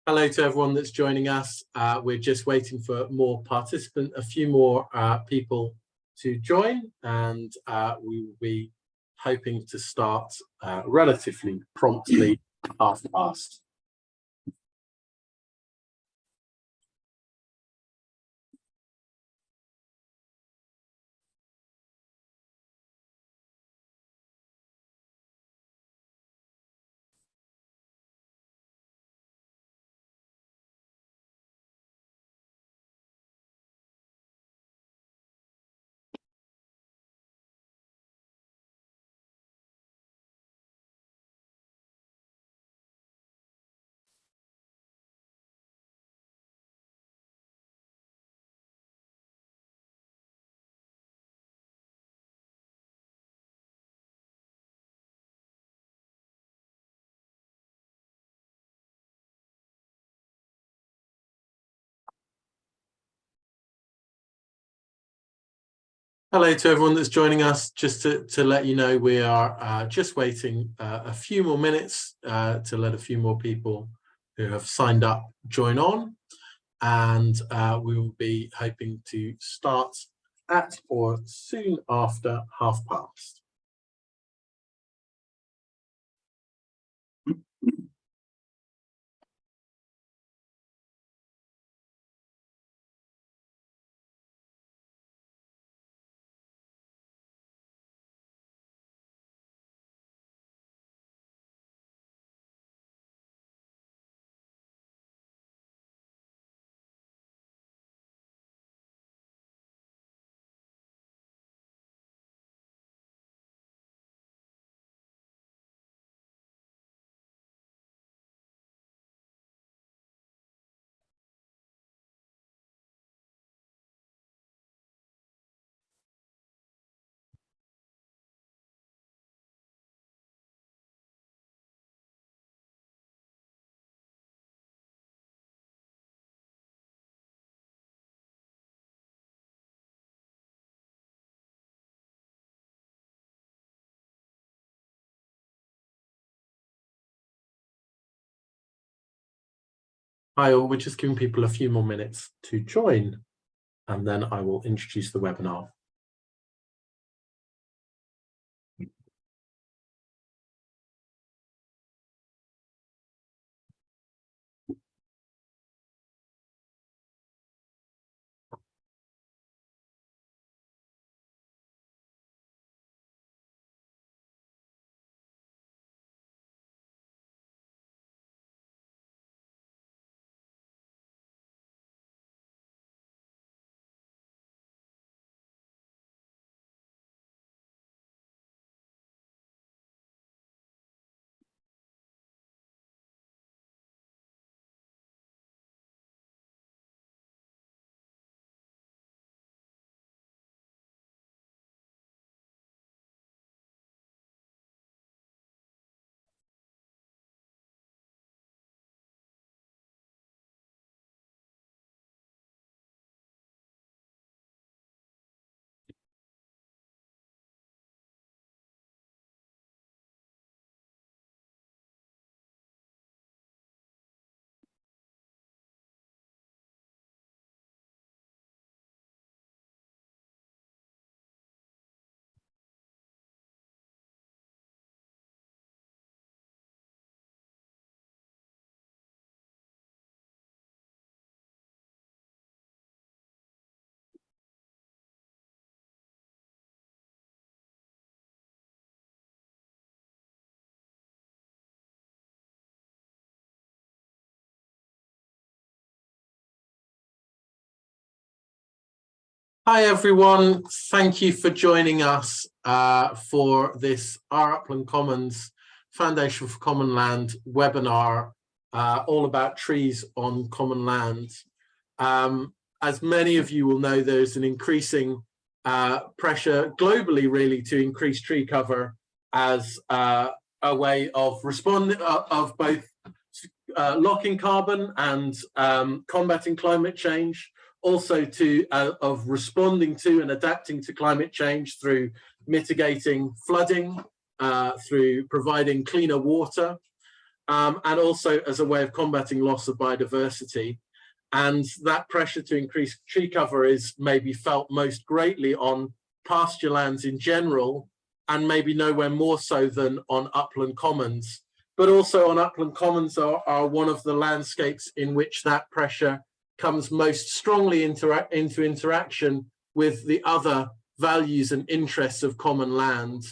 Hello to everyone that's joining us. We're just waiting for more participants, a few more people to join, and we will be hoping to start relatively promptly after past. Hello to everyone that's joining us. Just to let you know, we are just waiting a few more minutes to let a few more people who have signed up join on, and we will be hoping to start at or soon after past. Hi all, we're just giving people a few more minutes to join, and then I will introduce the webinar. Hi everyone, thank you for joining us for this Our Upland Commons Foundation for Common Land webinar all about trees on common land. As many of you will know, there's an increasing pressure globally really to increase tree cover as a way of responding, of both locking carbon and combating climate change. Also of responding to and adapting to climate change through mitigating flooding, through providing cleaner water. and also as a way of combating loss of biodiversity. And that pressure to increase tree cover is maybe felt most greatly on pasture lands in general, and maybe nowhere more so than on upland commons. But also on upland commons are one of the landscapes in which that pressure comes most strongly into interaction with the other values and interests of common land,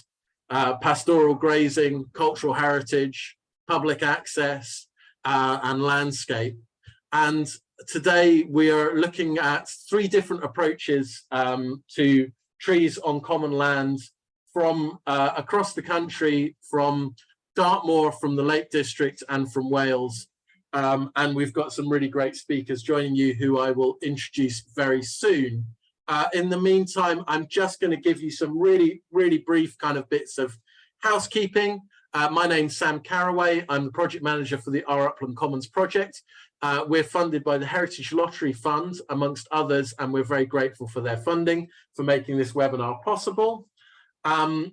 pastoral grazing, cultural heritage, public access, and landscape. And today we are looking at 3 different approaches to trees on common land from across the country, from Dartmoor, from the Lake District, and from Wales. And we've got some really great speakers joining you who I will introduce very soon. In the meantime, I'm just going to give you some really, really brief kind of bits of housekeeping. My name's Sam Carraway. I'm the project manager for the Our Upland Commons project. We're funded by the Heritage Lottery Fund, amongst others, and we're very grateful for their funding for making this webinar possible. The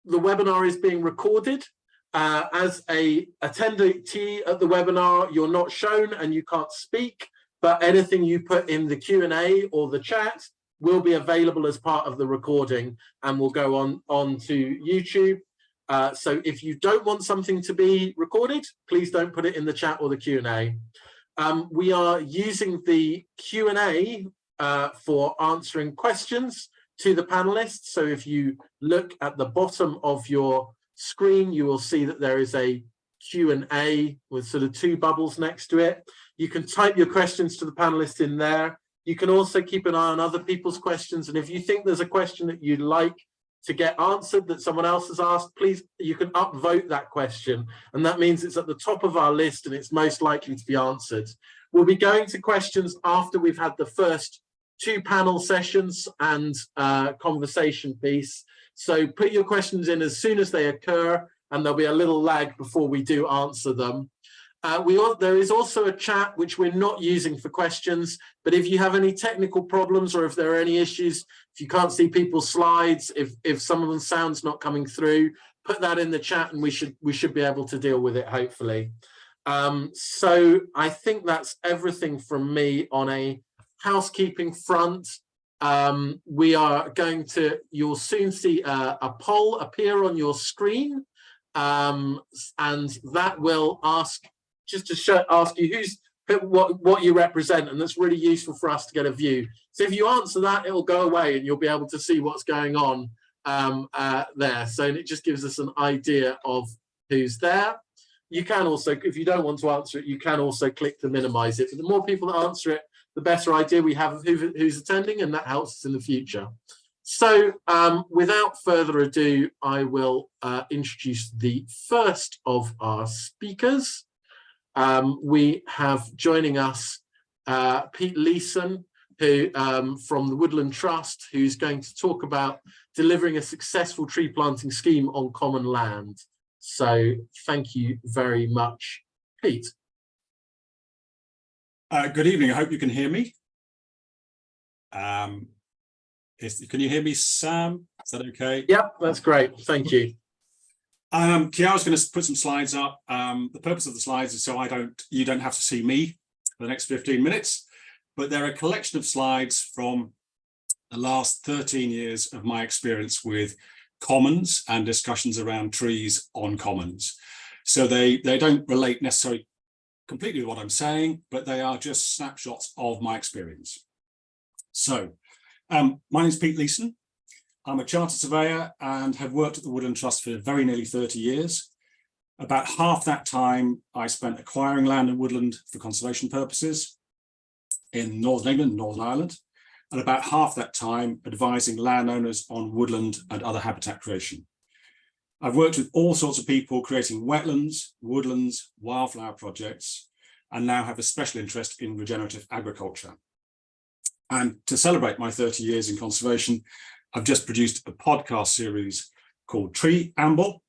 webinar is being recorded. As a attendee at the webinar, you're not shown and you can't speak, but anything you put in the Q&A or the chat will be available as part of the recording and will go on to YouTube. So if you don't want something to be recorded, please don't put it in the chat or the Q&A. We are using the Q&A for answering questions to the panelists. So if you look at the bottom of your screen, you will see that there is a Q&A with sort of 2 bubbles next to it. You can type your questions to the panelists in there. You can also keep an eye on other people's questions. And if you think there's a question that you'd like to get answered that someone else has asked, please, you can upvote that question. And that means it's at the top of our list and it's most likely to be answered. We'll be going to questions after we've had the first 2 panel sessions and conversation piece. So put your questions in as soon as they occur, and there'll be a little lag before we do answer them. There is also a chat which we're not using for questions, but if you have any technical problems or if there are any issues, if you can't see people's slides, if some of the sound's not coming through, put that in the chat and we should be able to deal with it, hopefully. So I think that's everything from me on a housekeeping front. We are going to, you'll soon see a poll appear on your screen, and that will ask, just to ask you what you represent, and that's really useful for us to get a view. So if you answer that, it'll go away and you'll be able to see what's going on there. So it just gives us an idea of who's there. You can also, if you don't want to answer it, you can also click to minimize it. But the more people that answer it, the better idea we have of who's attending, and that helps us in the future. So without further ado, I will introduce the first of our speakers. We have joining us Pete Leeson, who from the Woodland Trust, who's going to talk about delivering a successful tree planting scheme on common land. So thank you very much, Pete. Good evening. I hope you can hear me. Can you hear me, Sam? Is that okay? Yep, that's great. Thank you. I was going to put some slides up. The purpose of the slides is so you don't have to see me for the next 15 minutes, but they're a collection of slides from the last 13 years of my experience with commons and discussions around trees on commons. So they don't relate necessarily completely with what I'm saying, but they are just snapshots of my experience. So my name is Pete Leeson. I'm a chartered surveyor and have worked at the Woodland Trust for very nearly 30 years. About half that time I spent acquiring land and woodland for conservation purposes in Northern England, Northern Ireland, and about half that time advising landowners on woodland and other habitat creation. I've worked with all sorts of people creating wetlands, woodlands, wildflower projects, and now have a special interest in regenerative agriculture. And to celebrate my 30 years in conservation, I've just produced a podcast series called Tree Amble,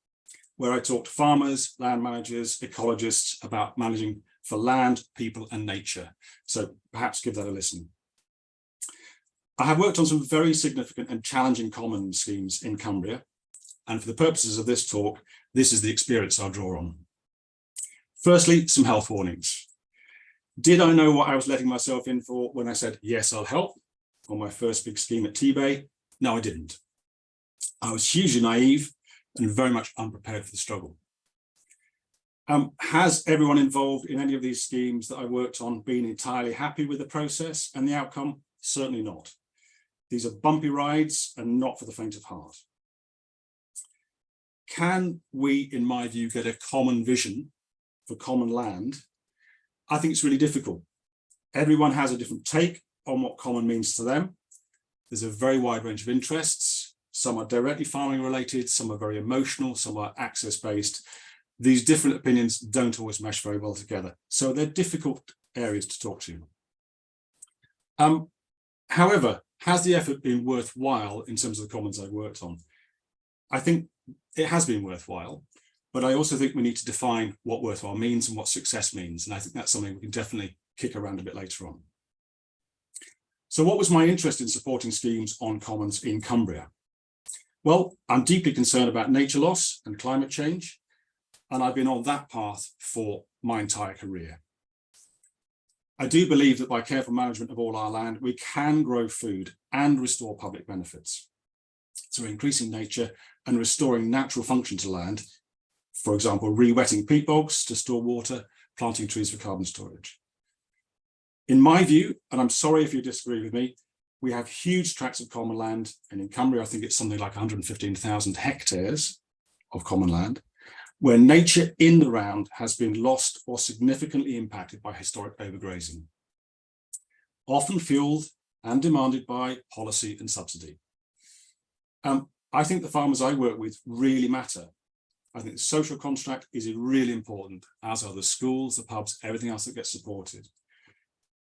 where I talk to farmers, land managers, ecologists about managing for land, people, and nature. So perhaps give that a listen. I have worked on some very significant and challenging common schemes in Cumbria. And for the purposes of this talk, this is the experience I'll draw on. Firstly, some health warnings. Did I know what I was letting myself in for when I said, yes, I'll help on my first big scheme at T-Bay? No, I didn't. I was hugely naive and very much unprepared for the struggle. Has everyone involved in any of these schemes that I worked on been entirely happy with the process and the outcome? Certainly not. These are bumpy rides and not for the faint of heart. Can we, in my view, get a common vision for common land? I think it's really difficult. Everyone has a different take on what common means to them. There's a very wide range of interests. Some are directly farming related, some are very emotional, some are access based. These different opinions don't always mesh very well together. So they're difficult areas to talk to. However, has the effort been worthwhile in terms of the commons I've worked on? I think it has been worthwhile, but I also think we need to define what worthwhile means and what success means. And I think that's something we can definitely kick around a bit later on. So what was my interest in supporting schemes on commons in Cumbria? Well, I'm deeply concerned about nature loss and climate change, and I've been on that path for my entire career. I do believe that by careful management of all our land, we can grow food and restore public benefits through increasing nature and restoring natural function to land. For example, re-wetting peat bogs to store water, planting trees for carbon storage. In my view, and I'm sorry if you disagree with me, we have huge tracts of common land, and in Cumbria, I think it's something like 115,000 hectares of common land, where nature in the round has been lost or significantly impacted by historic overgrazing, often fueled and demanded by policy and subsidy. I think the farmers I work with really matter. I think the social contract is really important, as are the schools, the pubs, everything else that gets supported.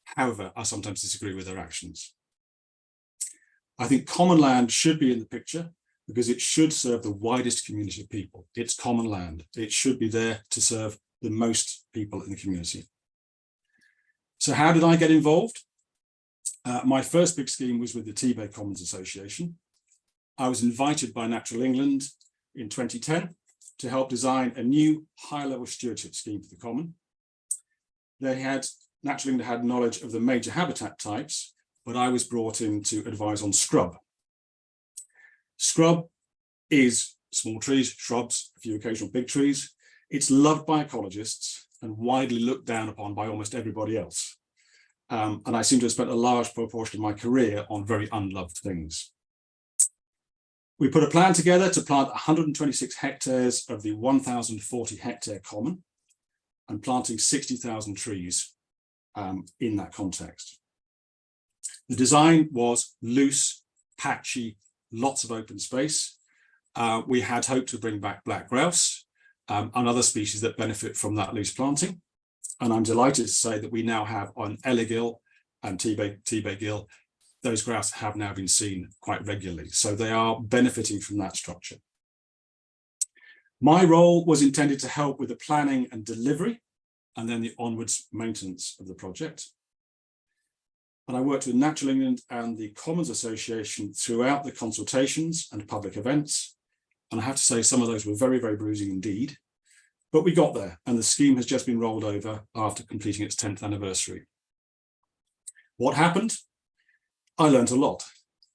However, I sometimes disagree with their actions. I think common land should be in the picture because it should serve the widest community of people. It's common land. It should be there to serve the most people in the community. So how did I get involved? My first big scheme was with the T-Bay Commons Association. I was invited by Natural England in 2010 to help design a new high-level stewardship scheme for the common. Natural England had knowledge of the major habitat types, but I was brought in to advise on scrub. Scrub is small trees, shrubs, a few occasional big trees. It's loved by ecologists and widely looked down upon by almost everybody else. And I seem to have spent a large proportion of my career on very unloved things. We put a plan together to plant 126 hectares of the 1,040 hectare common and planting 60,000 trees in that context. The design was loose, patchy, lots of open space. We had hoped to bring back black grouse and other species that benefit from that loose planting. And I'm delighted to say that we now have on Ellegill and T-Bay gill, those grouse have now been seen quite regularly. So they are benefiting from that structure. My role was intended to help with the planning and delivery, and then the onwards maintenance of the project. And I worked with Natural England and the Commons Association throughout the consultations and public events. And I have to say some of those were very, very bruising indeed. But we got there, and the scheme has just been rolled over after completing its 10th anniversary. What happened? I learned a lot.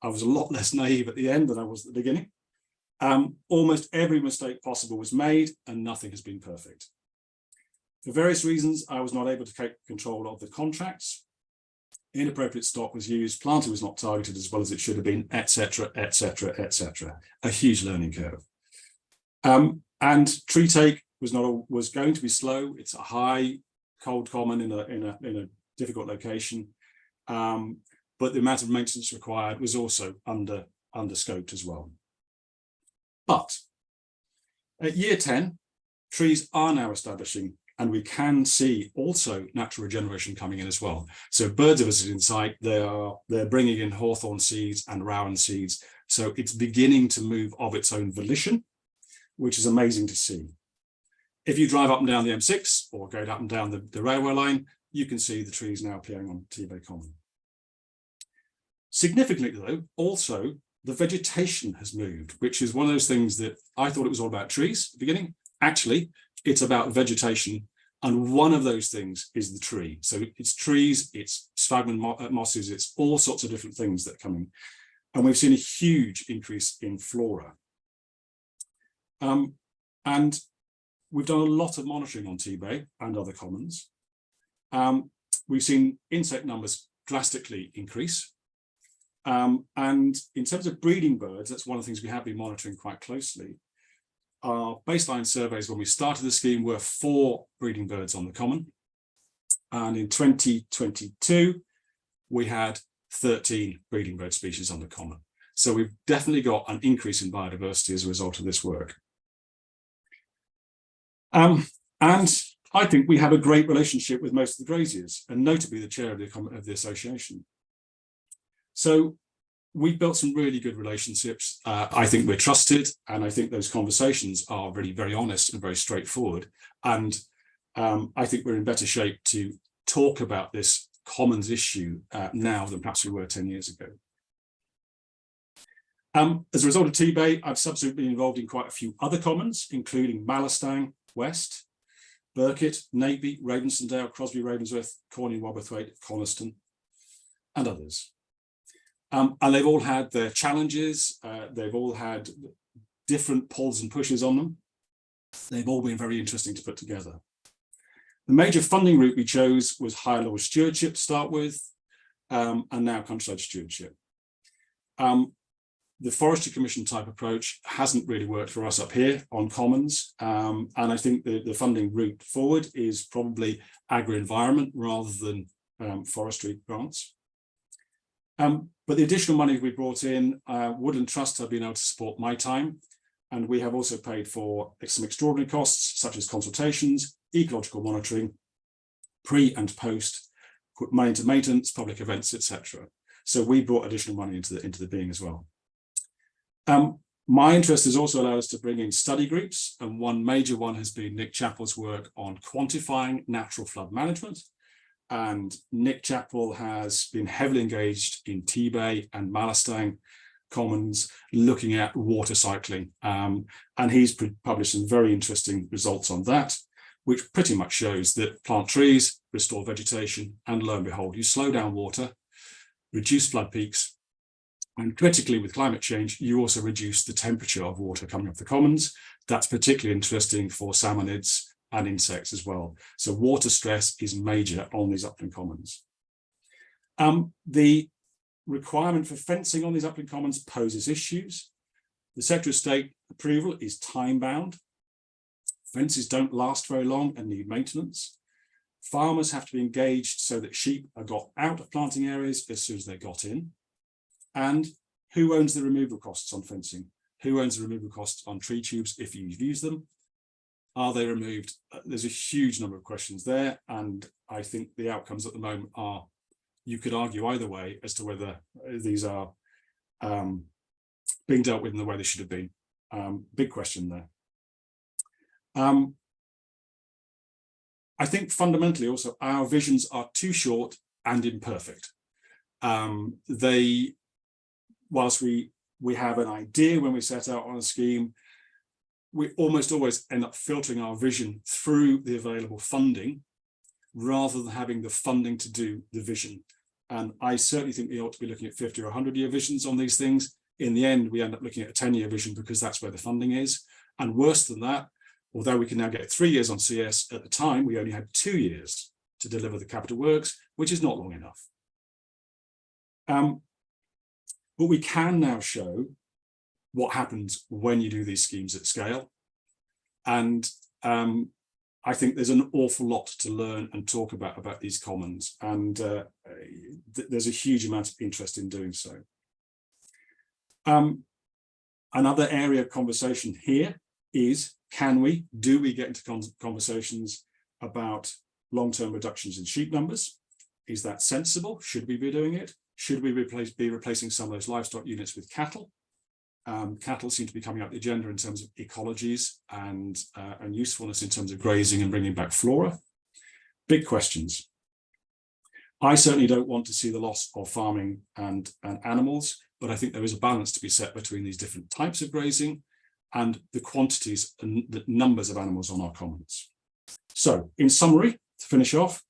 I was a lot less naive at the end than I was at the beginning. Almost every mistake possible was made, and nothing has been perfect. For various reasons, I was not able to take control of the contracts. Inappropriate stock was used, planting was not targeted as well as it should have been, etc., etc., etc. A huge learning curve. And tree take was going to be slow. It's a high, cold common in a difficult location. But the amount of maintenance required was also under scoped as well. But at year 10, trees are now establishing, and we can see also natural regeneration coming in as well. So birds are visiting site, they're bringing in hawthorn seeds and rowan seeds. So it's beginning to move of its own volition, which is amazing to see. If you drive up and down the M6 or go up and down the railway line, you can see the trees now appearing on T-Bay Common. Significantly though, also the vegetation has moved, which is one of those things that I thought it was all about trees at the beginning. Actually, it's about vegetation And one of those things is the tree. So it's trees, it's sphagnum mosses, it's all sorts of different things that are coming. And we've seen a huge increase in flora. And we've done a lot of monitoring on T-Bay and other commons. We've seen insect numbers drastically increase. And in terms of breeding birds, that's one of the things we have been monitoring quite closely. Our baseline surveys when we started the scheme were 4 breeding birds on the common. And in 2022, we had 13 breeding bird species on the common. So we've definitely got an increase in biodiversity as a result of this work. And I think we have a great relationship with most of the graziers, and notably the chair of the association. So we've built some really good relationships. I think we're trusted, and I think those conversations are really very honest and very straightforward. And I think we're in better shape to talk about this commons issue now than perhaps we were 10 years ago. As a result of T-Bay, I've subsequently been involved in quite a few other commons, including Malastang, West, Burkitt, Naby, Ravensdale, Crosby, Ravensworth, Corney, Wobberthwaite, Coniston, and others. And they've all had their challenges. They've all had different pulls and pushes on them. They've all been very interesting to put together. The major funding route we chose was higher level stewardship to start with, and now countryside stewardship. The Forestry Commission type approach hasn't really worked for us up here on commons. And I think the funding route forward is probably agri-environment rather than forestry grants. But the additional money we brought in, Woodland Trust have been able to support my time. And we have also paid for some extraordinary costs, such as consultations, ecological monitoring, pre and post, put money into maintenance, public events, etc. So we brought additional money into the being as well. My interest has also allowed us to bring in study groups, and one major one has been Nick Chappell's work on quantifying natural flood management. And Nick Chappell has been heavily engaged in T-Bay and Malastang commons, looking at water cycling. And he's published some very interesting results on that, which pretty much shows that plant trees, restore vegetation, and lo and behold, you slow down water, reduce flood peaks, and critically with climate change, you also reduce the temperature of water coming off the commons. That's particularly interesting for salmonids and insects as well. So water stress is major on these upland commons. The requirement for fencing on these upland commons poses issues. The Secretary of State approval is time-bound. Fences don't last very long and need maintenance. Farmers have to be engaged so that sheep are got out of planting areas as soon as they got in. And who owns the removal costs on fencing? Who owns the removal costs on tree tubes if you use them? Are they removed? There's a huge number of questions there. And I think the outcomes at the moment are, you could argue either way as to whether these are being dealt with in the way they should have been. Big question there. I think fundamentally also our visions are too short and imperfect. Whilst we have an idea when we set out on a scheme, we almost always end up filtering our vision through the available funding rather than having the funding to do the vision. And I certainly think we ought to be looking at 50 or 100-year visions on these things. In the end, we end up looking at a 10-year vision because that's where the funding is. And worse than that, although we can now get 3 years on CS, at the time, we only had 2 years to deliver the capital works, which is not long enough. But we can now show what happens when you do these schemes at scale. And I think there's an awful lot to learn and talk about these commons. And there's a huge amount of interest in doing so. Another area of conversation here is, do we get into conversations about long-term reductions in sheep numbers? Is that sensible? Should we be doing it? Should we be replacing some of those livestock units with cattle? Cattle seem to be coming up the agenda in terms of ecologies and usefulness in terms of grazing and bringing back flora. Big questions. I certainly don't want to see the loss of farming and animals, but I think there is a balance to be set between these different types of grazing and the quantities and the numbers of animals on our commons. So in summary, to finish off,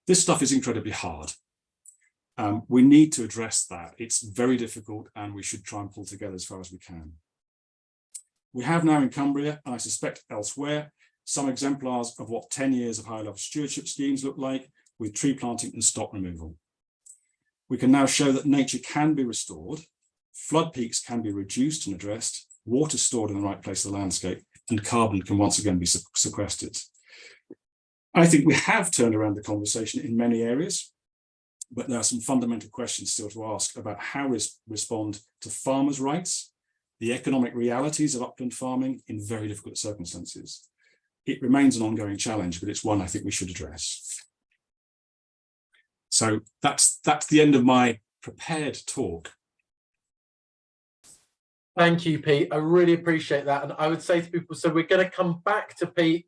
this stuff is incredibly hard. We need to address that. It's very difficult and we should try and pull together as far as we can. We have now in Cumbria, and I suspect elsewhere, some exemplars of what 10 years of high-level stewardship schemes look like with tree planting and stock removal. We can now show that nature can be restored, flood peaks can be reduced and addressed, water stored in the right place of the landscape, and carbon can once again be sequestered. I think we have turned around the conversation in many areas, but there are some fundamental questions still to ask about how we respond to farmers' rights, the economic realities of upland farming in very difficult circumstances. It remains an ongoing challenge, but it's one I think we should address. So that's the end of my prepared talk. Thank you, Pete. I really appreciate that. And I would say to people, so we're going to come back to Pete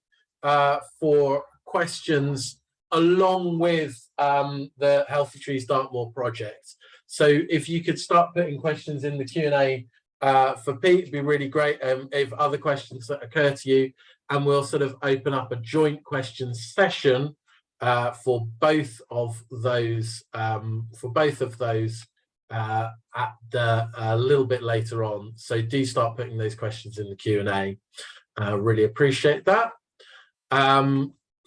for questions along with the Healthy Trees Dartmoor project. So if you could start putting questions in the Q&A for Pete, it'd be really great. If other questions that occur to you, and we'll sort of open up a joint questions session for both of those at a little bit later on. So do start putting those questions in the Q&A. Really appreciate that.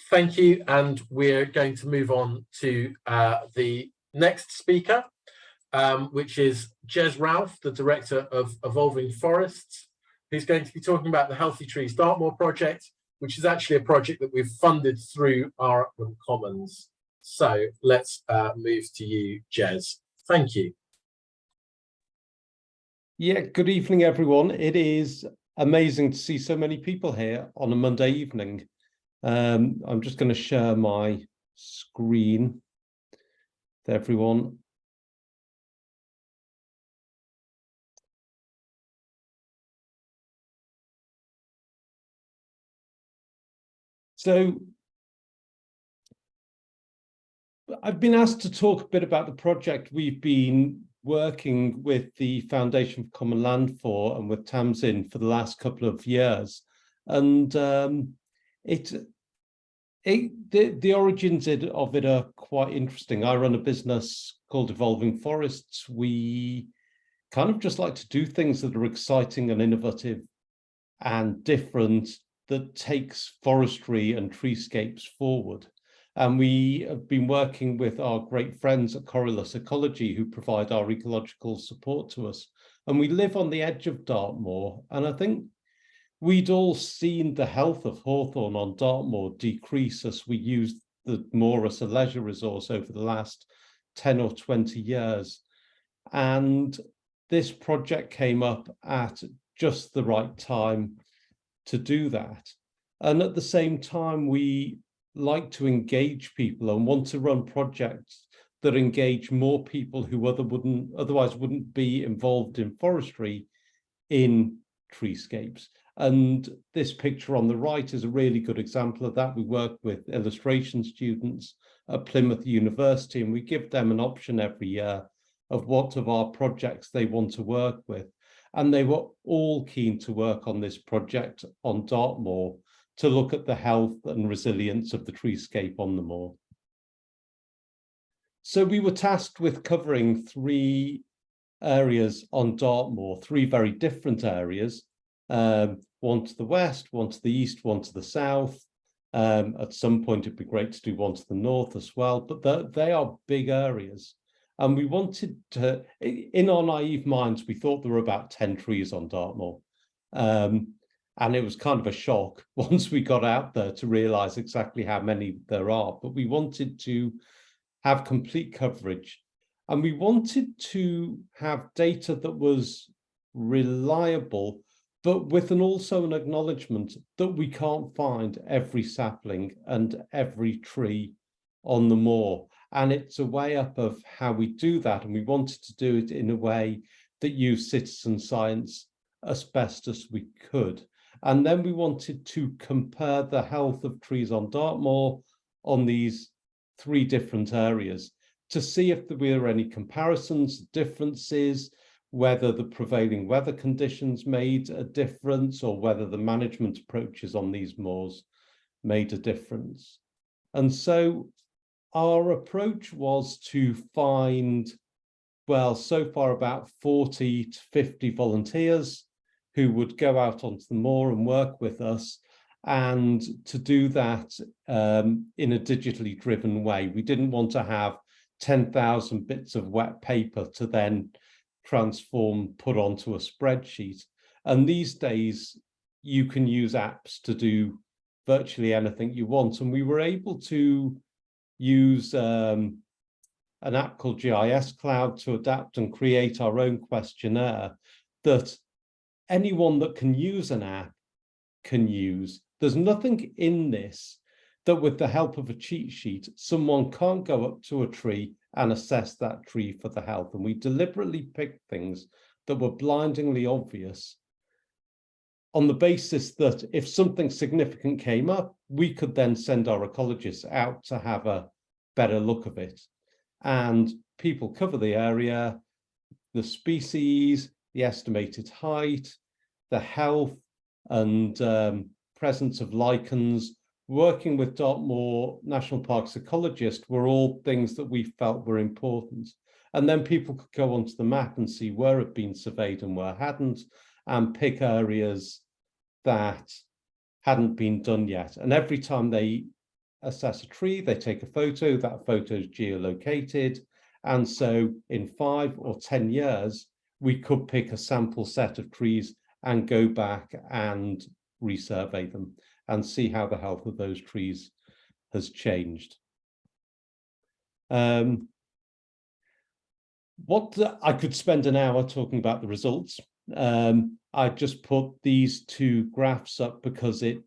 Thank you, and we're going to move on to the next speaker, which is Jez Ralph, the Director of Evolving Forests, who's going to be talking about the Healthy Trees Dartmoor Project, which is actually a project that we've funded through our Woodland Commons. So let's move to you, Jez. Thank you. Yeah, good evening, everyone. It is amazing to see so many people here on a Monday evening. I'm just going to share my screen with everyone. So I've been asked to talk a bit about the project we've been working with the Foundation for Common Land for and with Tamsin for the last couple of years. And the origins of it are quite interesting. I run a business called Evolving Forests. We kind of just like to do things that are exciting and innovative and different, that takes forestry and treescapes forward. And we have been working with our great friends at Corylus Ecology, who provide our ecological support to us. And we live on the edge of Dartmoor. And I think we'd all seen the health of hawthorn on Dartmoor decrease as we used the moor as a leisure resource over the last 10 or 20 years. And this project came up at just the right time to do that. And at the same time, we like to engage people and want to run projects that engage more people who otherwise wouldn't be involved in forestry in treescapes. And this picture on the right is a really good example of that. We work with illustration students at Plymouth University, and we give them an option every year of what of our projects they want to work with. And they were all keen to work on this project on Dartmoor to look at the health and resilience of the treescape on the moor. So we were tasked with covering 3 areas on Dartmoor, 3 very different areas, one to the west, one to the east, one to the south. At some point, it'd be great to do one to the north as well, but they are big areas. And we wanted to, in our naive minds, we thought there were about 10 trees on Dartmoor. And it was kind of a shock once we got out there to realize exactly how many there are. But we wanted to have complete coverage. And we wanted to have data that was reliable, but with also an acknowledgement that we can't find every sapling and every tree on the moor. And it's a way up of how we do that. And we wanted to do it in a way that used citizen science as best as we could. And then we wanted to compare the health of trees on Dartmoor on these 3 different areas to see if there were any comparisons, differences, whether the prevailing weather conditions made a difference or whether the management approaches on these moors made a difference. And so our approach was to find, well, so far about 40 to 50 volunteers who would go out onto the moor and work with us, and to do that in a digitally driven way. We didn't want to have 10,000 bits of wet paper to then transform, put onto a spreadsheet. And these days, you can use apps to do virtually anything you want. And we were able to use an app called GIS Cloud to adapt and create our own questionnaire that anyone that can use an app can use. There's nothing in this that with the help of a cheat sheet, someone can't go up to a tree and assess that tree for the health. And we deliberately picked things that were blindingly obvious on the basis that if something significant came up, we could then send our ecologists out to have a better look of it. And people cover the area, the species, the estimated height, the health and presence of lichens. Working with Dartmoor National Park's ecologists were all things that we felt were important. And then people could go onto the map and see where it had been surveyed and where hadn't, and pick areas that hadn't been done yet. And every time they assess a tree, they take a photo, that photo is geolocated. And so in 5 or 10 years, we could pick a sample set of trees and go back and resurvey them and see how the health of those trees has changed. I could spend an hour talking about the results. I just put these two graphs up because it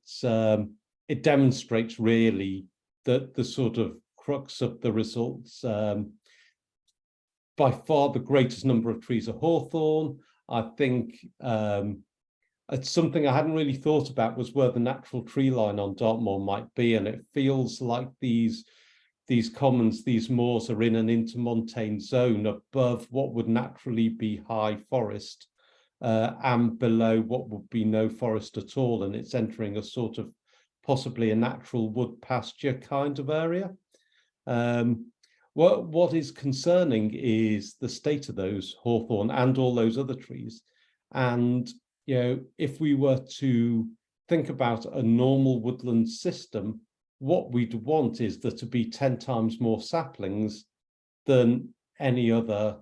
demonstrates really the sort of crux of the results. By far the greatest number of trees are hawthorn. I think it's something I hadn't really thought about was where the natural tree line on Dartmoor might be, and it feels like these commons, these moors are in an intermontane zone above what would naturally be high forest and below what would be no forest at all, and it's entering a sort of possibly a natural wood pasture kind of area. What is concerning is the state of those hawthorn and all those other trees. And if we were to think about a normal woodland system, what we'd want is there to be 10 times more saplings than any other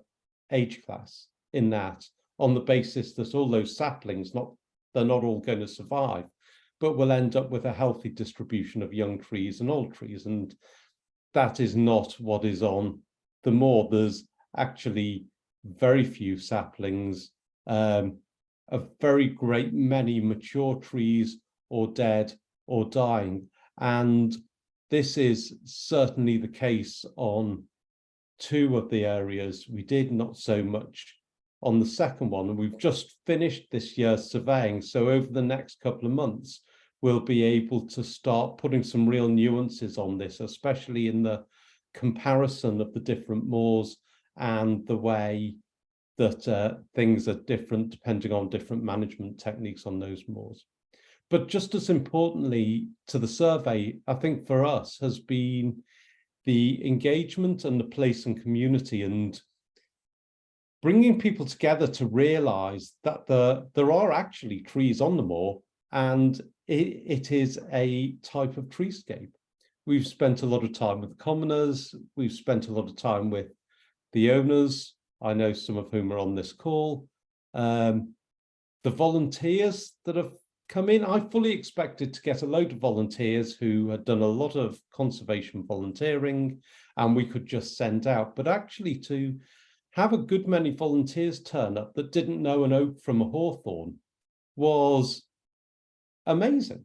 age class in that, on the basis that all those saplings, they're not all going to survive, but we'll end up with a healthy distribution of young trees and old trees. And that is not what is on the moor. There's actually very few saplings, a very great many mature trees or dead or dying. And this is certainly the case on 2 of the areas. We did not so much on the second one, and we've just finished this year's surveying. So over the next couple of months, we'll be able to start putting some real nuances on this, especially in the comparison of the different moors and the way that things are different depending on different management techniques on those moors. But just as importantly to the survey, I think for us has been the engagement and the place and community, and bringing people together to realize that there are actually trees on the moor, and it is a type of treescape. We've spent a lot of time with commoners. We've spent a lot of time with the owners. I know some of whom are on this call. The volunteers that have come in, I fully expected to get a load of volunteers who had done a lot of conservation volunteering and we could just send out. But actually to have a good many volunteers turn up that didn't know an oak from a hawthorn was amazing.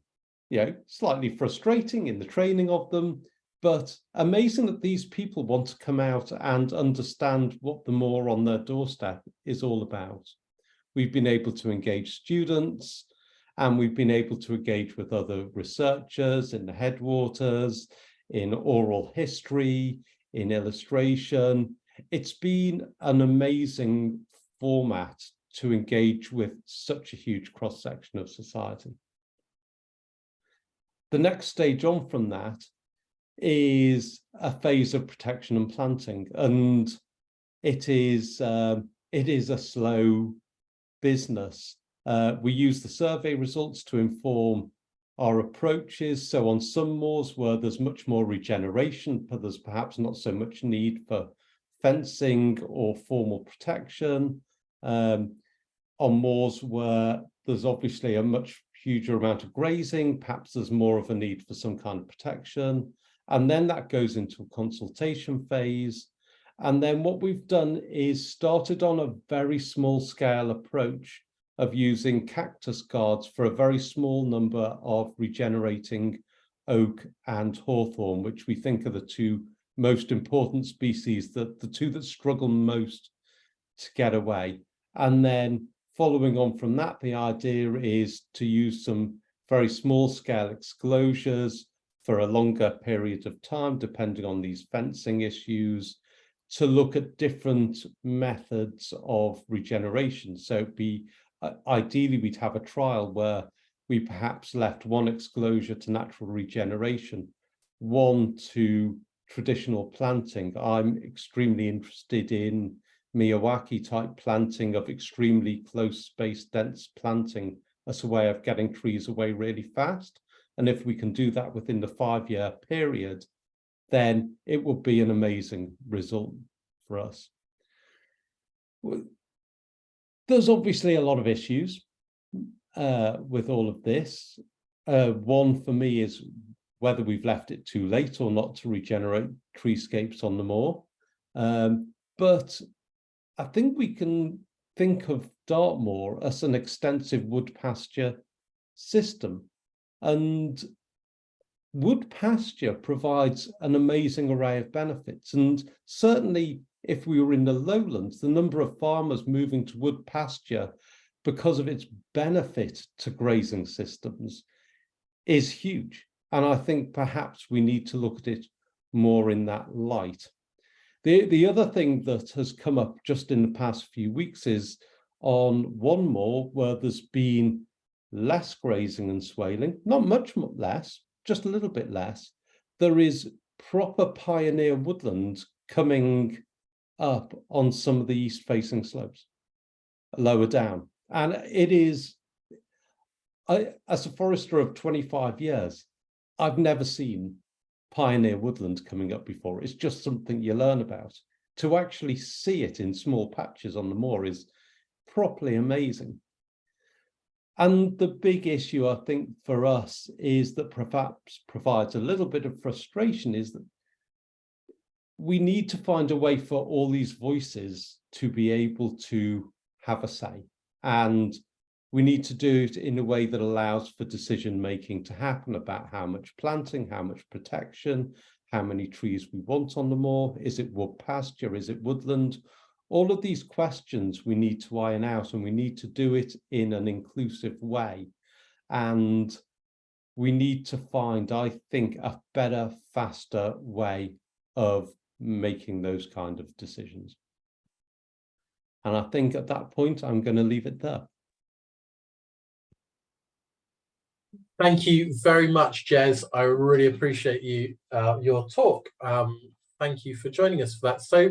Slightly frustrating in the training of them, but amazing that these people want to come out and understand what the moor on their doorstep is all about. We've been able to engage students, and we've been able to engage with other researchers in the headwaters, in oral history, in illustration. It's been an amazing format to engage with such a huge cross-section of society. the next stage on from that is a phase of protection and planting, and it is a slow business. We use the survey results to inform our approaches. So on some moors where there's much more regeneration, but there's perhaps not so much need for fencing or formal protection. On moors where there's obviously a much huger amount of grazing, perhaps there's more of a need for some kind of protection. And then that goes into a consultation phase. And then what we've done is started on a very small scale approach of using cactus guards for a very small number of regenerating oak and hawthorn, which we think are the two most important species, the two that struggle most to get away. And then following on from that, the idea is to use some very small scale exclosures for a longer period of time, depending on these fencing issues, to look at different methods of regeneration. So it'd be ideally we'd have a trial where we perhaps left one exclosure to natural regeneration, one to traditional planting. I'm extremely interested in Miyawaki type planting of extremely close spaced dense planting as a way of getting trees away really fast. And if we can do that within the 5-year period, then it would be an amazing result for us. There's obviously a lot of issues with all of this. One for me is whether we've left it too late or not to regenerate treescapes on the moor. But I think we can think of Dartmoor as an extensive wood pasture system. And wood pasture provides an amazing array of benefits. And certainly if we were in the lowlands, the number of farmers moving to wood pasture because of its benefit to grazing systems is huge. And I think perhaps we need to look at it more in that light. The other thing that has come up just in the past few weeks is on one moor where there's been less grazing and swaling, not much less, just a little bit less, there is proper pioneer woodland coming up on some of the east facing slopes lower down. And it is, as a forester of 25 years, I've never seen pioneer woodland coming up before. It's just something you learn about. To actually see it in small patches on the moor is properly amazing. And the big issue, I think, for us is that perhaps provides a little bit of frustration is that we need to find a way for all these voices to be able to have a say. And we need to do it in a way that allows for decision making to happen about how much planting, how much protection, how many trees we want on the moor. Is it wood pasture? Is it woodland? All of these questions we need to iron out, and we need to do it in an inclusive way. And we need to find, I think, a better, faster way of making those kind of decisions. And I think at that point, I'm going to leave it there. Thank you very much, Jez. I really appreciate your talk. Thank you for joining us for that. So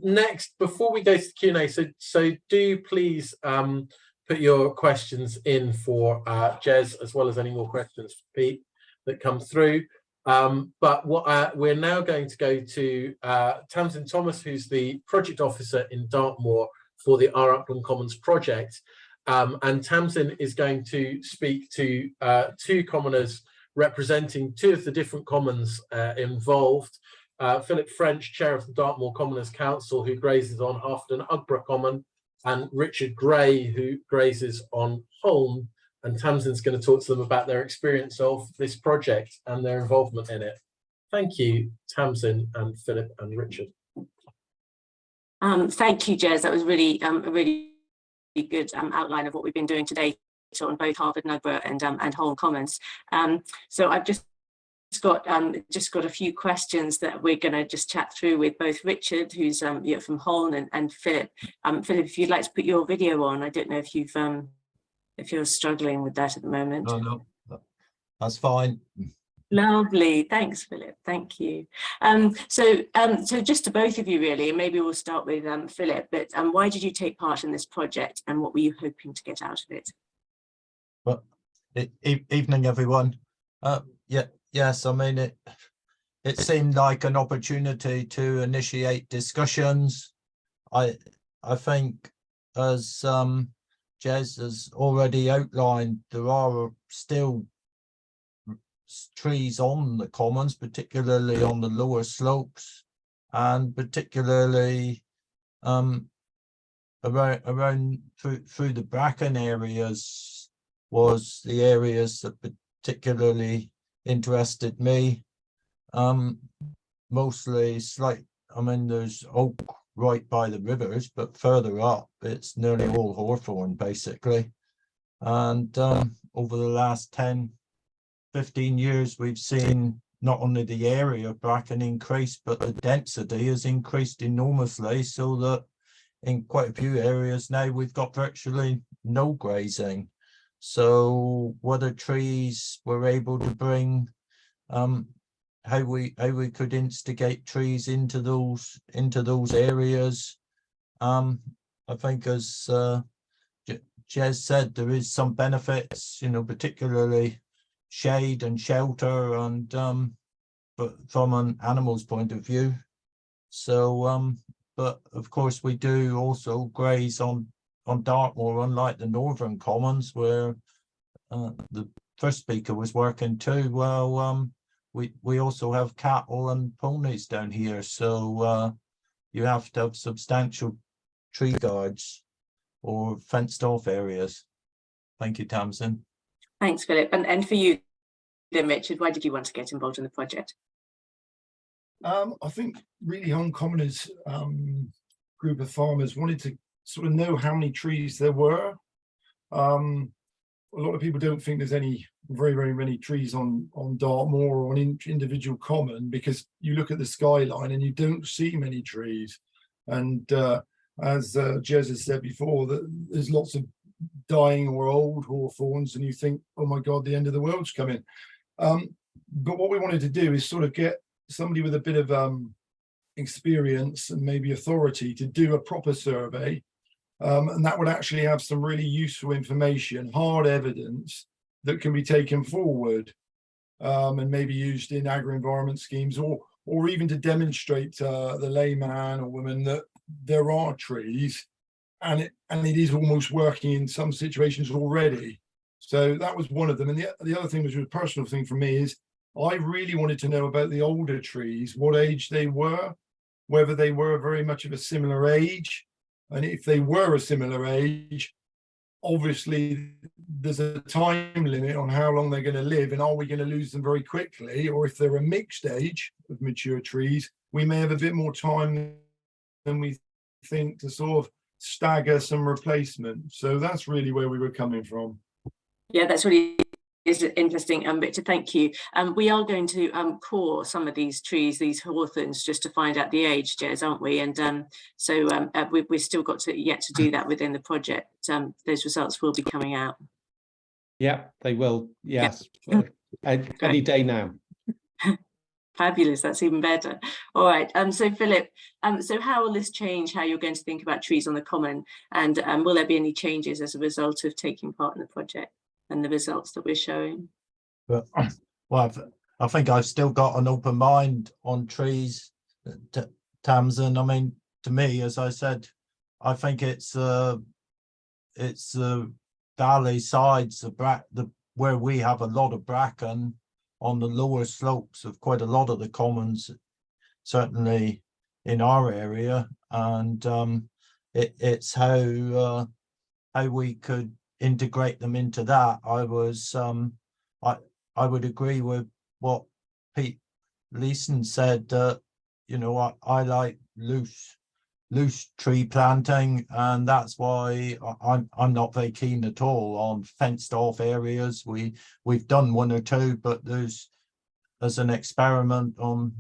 next, before we go to the Q&A, so do please put your questions in for Jez, as well as any more questions for Pete that come through. But what we're now going to go to Tamsin Thomas, who's the project officer in Dartmoor for the Our Upland Commons project. And Tamsin is going to speak to 2 commoners representing 2 of the different commons involved. Philip French, chair of the Dartmoor Commoners Council, who grazes on Afton Ugborough Common, and Richard Gray, who grazes on Holne. And Tamsin's going to talk to them about their experience of this project and their involvement in it. Thank you, Tamsin and Philip and Richard. Thank you, Jez. That was really a really good outline of what we've been doing today on both Harvard Nugborough and Holne Commons. So I've just got a few questions that we're going to just chat through with both Richard, who's from Holne, and Philip. Philip, if you'd like to put your video on, I don't know if you're struggling with that at the moment. No. That's fine. Lovely, thanks, Philip. Thank you. So just to both of you, really, and maybe we'll start with Philip. But why did you take part in this project, and what were you hoping to get out of it? Well, evening, everyone. Yes. I mean, it seemed like an opportunity to initiate discussions. I think, as Jez has already outlined, there are still trees on the commons, particularly on the lower slopes, and particularly around through the bracken areas was the areas that particularly interested me. Mostly there's oak right by the rivers, but further up it's nearly all hawthorn basically. And over the last 10-15 years, we've seen not only the area of bracken increase, but the density has increased enormously, so that in quite a few areas now we've got virtually no grazing. So whether trees were able to bring how we could instigate trees into those areas. I think, as Jez said, there is some benefits, particularly shade and shelter, and but from an animal's point of view. So but of course we do also graze on Dartmoor, unlike the northern commons where the first speaker was working too. Well, we also have cattle and ponies down here, so you have to have substantial tree guards or fenced off areas. Thank you, Tamsin. Thanks, Philip. And for you then, Richard, why did you want to get involved in the project? I think really Holne Commoner's group of farmers wanted to sort of know how many trees there were. A lot of people don't think there's any very many trees on Dartmoor or on individual common, because you look at the skyline and you don't see many trees. And as Jez has said before, that there's lots of dying or old hawthorns, and you think, oh my God, the end of the world's coming. But what we wanted to do is sort of get somebody with a bit of experience and maybe authority to do a proper survey. And that would actually have some really useful information, hard evidence that can be taken forward and maybe used in agri-environment schemes, or even to demonstrate the layman or woman that there are trees and it is almost working in some situations already. So that was one of them. And the other thing, which was a personal thing for me, is I really wanted to know about the older trees, what age they were, whether they were very much of a similar age. And if they were a similar age, obviously there's a time limit on how long they're going to live, and are we going to lose them very quickly? Or if they're a mixed age of mature trees, we may have a bit more time than we think to sort of stagger some replacement. So that's really where we were coming from. Yeah, that's really interesting, Richard, thank you. We are going to core some of these trees, these hawthorns, just to find out the age, Jez, aren't we? And so we've still got to yet to do that within the project. Those results will be coming out. Yeah, they will. Yes, yeah. Any day now. Fabulous, that's even better. All right, so Philip, so how will this change how you're going to think about trees on the common, and will there be any changes as a result of taking part in the project and the results that we're showing? Well, I think I've still got an open mind on trees, Tamsin. I mean, to me, as I said, I think it's the valley sides, where we have a lot of bracken on the lower slopes of quite a lot of the commons, certainly in our area, and it's how we could integrate them into that. I would agree with what Pete Leeson said, that I like loose tree planting, and that's why I'm not very keen at all on fenced off areas. We've done one or two, but there's as an experiment on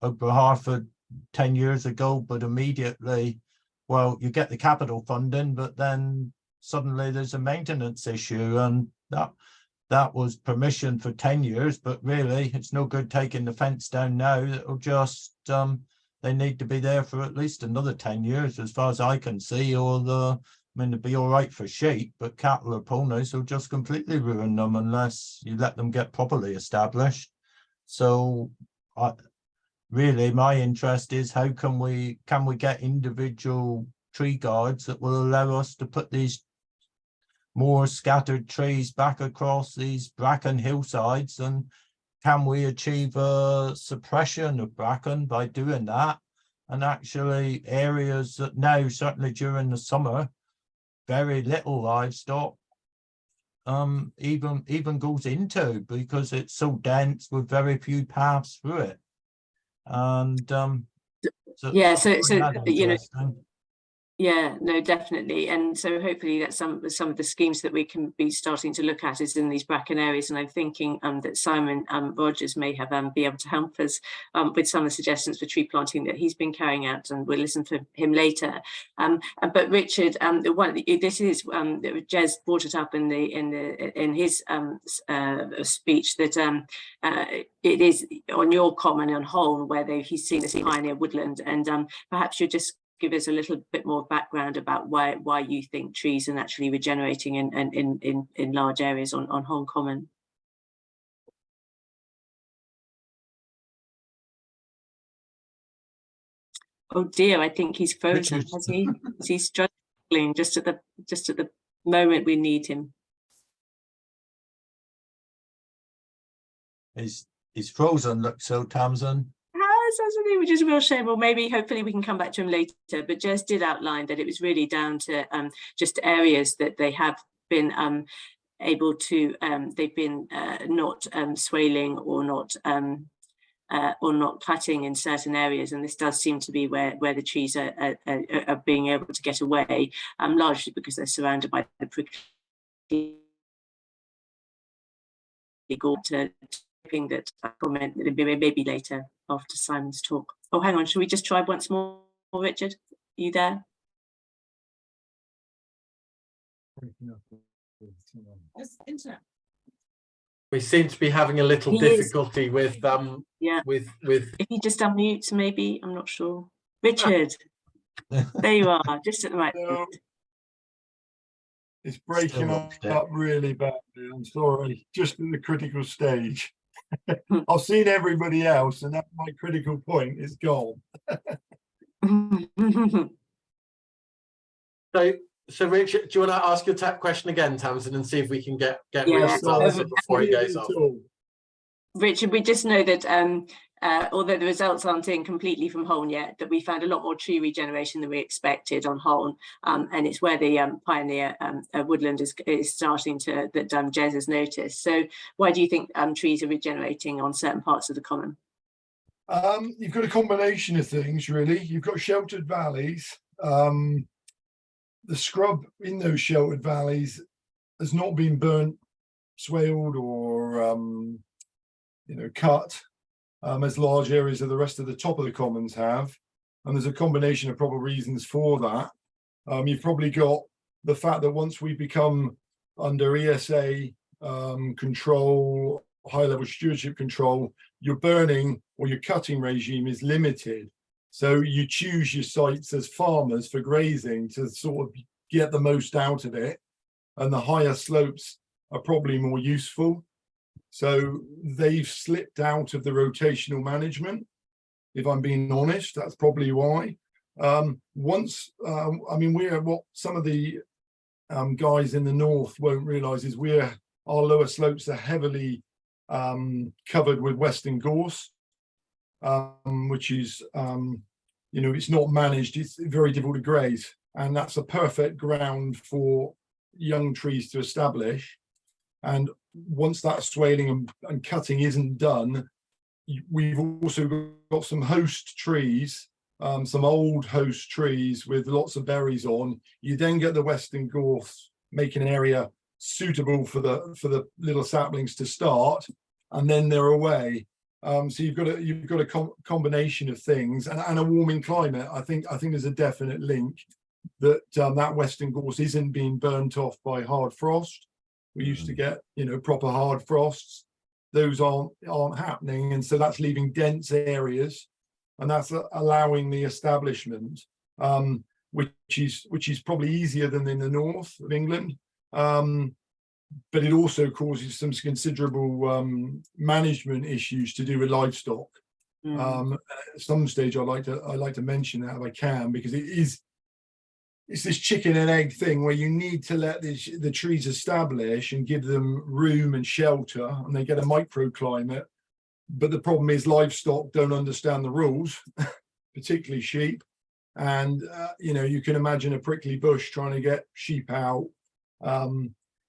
Ober Harford 10 years ago, but immediately, well, you get the capital funding, but then suddenly there's a maintenance issue, and that was permission for 10 years, but really it's no good taking the fence down now. It'll just, they need to be there for at least another 10 years, as far as I can see, or I mean, it'd be all right for sheep, but cattle or ponies will just completely ruin them unless you let them get properly established. So really my interest is how can we get individual tree guards that will allow us to put these more scattered trees back across these bracken hillsides, and can we achieve a suppression of bracken by doing that? And actually areas that now, certainly during the summer, very little livestock even goes into, because it's so dense with very few paths through it. And so you know, yeah, no, definitely. And so hopefully that's some of the schemes that we can be starting to look at is in these bracken areas. And I'm thinking that Simon Rogers may have be able to help us with some of the suggestions for tree planting that he's been carrying out, and we'll listen to him later. But Richard, Jez brought it up in his speech that it is on your common on Holne where he's seen this pioneer woodland, and perhaps you just give us a little bit more background about why you think trees are naturally regenerating in large areas on Holne Common. Oh dear, I think he's frozen. Has he? Is he struggling just at the moment we need him? He's frozen, look, so Tamsin. Which is a real shame. Well, hopefully we can come back to him later. But Jez did outline that it was really down to just areas that they have been able to, they've been not swaling or not cutting in certain areas, and this does seem to be where the trees are being able to get away, largely because they're surrounded by the prickly gorse. That comment maybe later after Simon's talk. Oh, hang on, should we just try once more, Richard? Are you there? We seem to be having a little difficulty with with if he just unmutes, maybe, I'm not sure. Richard, there you are, just at the right point. It's breaking up really badly. I'm sorry, just at the critical stage. I've seen everybody else, and at my critical point is gone. So Richard, do you want to ask your question again, Tamsin, and see if we can get Richard's answer before he goes off? Richard, we just know that although the results aren't in completely from Holne yet, that we found a lot more tree regeneration than we expected on Holne, and it's where the pioneer woodland is starting to, that Jez has noticed. So why do you think trees are regenerating on certain parts of the common? You've got a combination of things, really. You've got sheltered valleys. The scrub in those sheltered valleys has not been burnt, swaled, or cut as large areas of the rest of the top of the commons have, and there's a combination of probable reasons for that. You've probably got the fact that once we become under ESA control, high level stewardship control, your burning or your cutting regime is limited. So you choose your sites as farmers for grazing to sort of get the most out of it, and the higher slopes are probably more useful. So they've slipped out of the rotational management. If I'm being honest, that's probably why. I mean, what some of the guys in the north won't realise is our lower slopes are heavily covered with western gorse, which is it's not managed. It's very difficult to graze, and that's a perfect ground for young trees to establish. And once that swaling and cutting isn't done, we've also got some host trees, some old host trees with lots of berries on. You then get the western gorse making an area suitable for the little saplings to start, and then they're away. So you've got a combination of things, and a warming climate. I think there's a definite link that that western gorse isn't being burnt off by hard frost. We used to get, you know, proper hard frosts. Those aren't happening, and so that's leaving dense areas, and that's allowing the establishment, which is probably easier than in the north of England, but it also causes some considerable management issues to do with livestock. At some stage, I like to mention that if I can, because it's this chicken and egg thing where you need to let the trees establish and give them room and shelter, and they get a microclimate. But the problem is livestock don't understand the rules, particularly sheep. And, you know, you can imagine a prickly bush trying to get sheep out.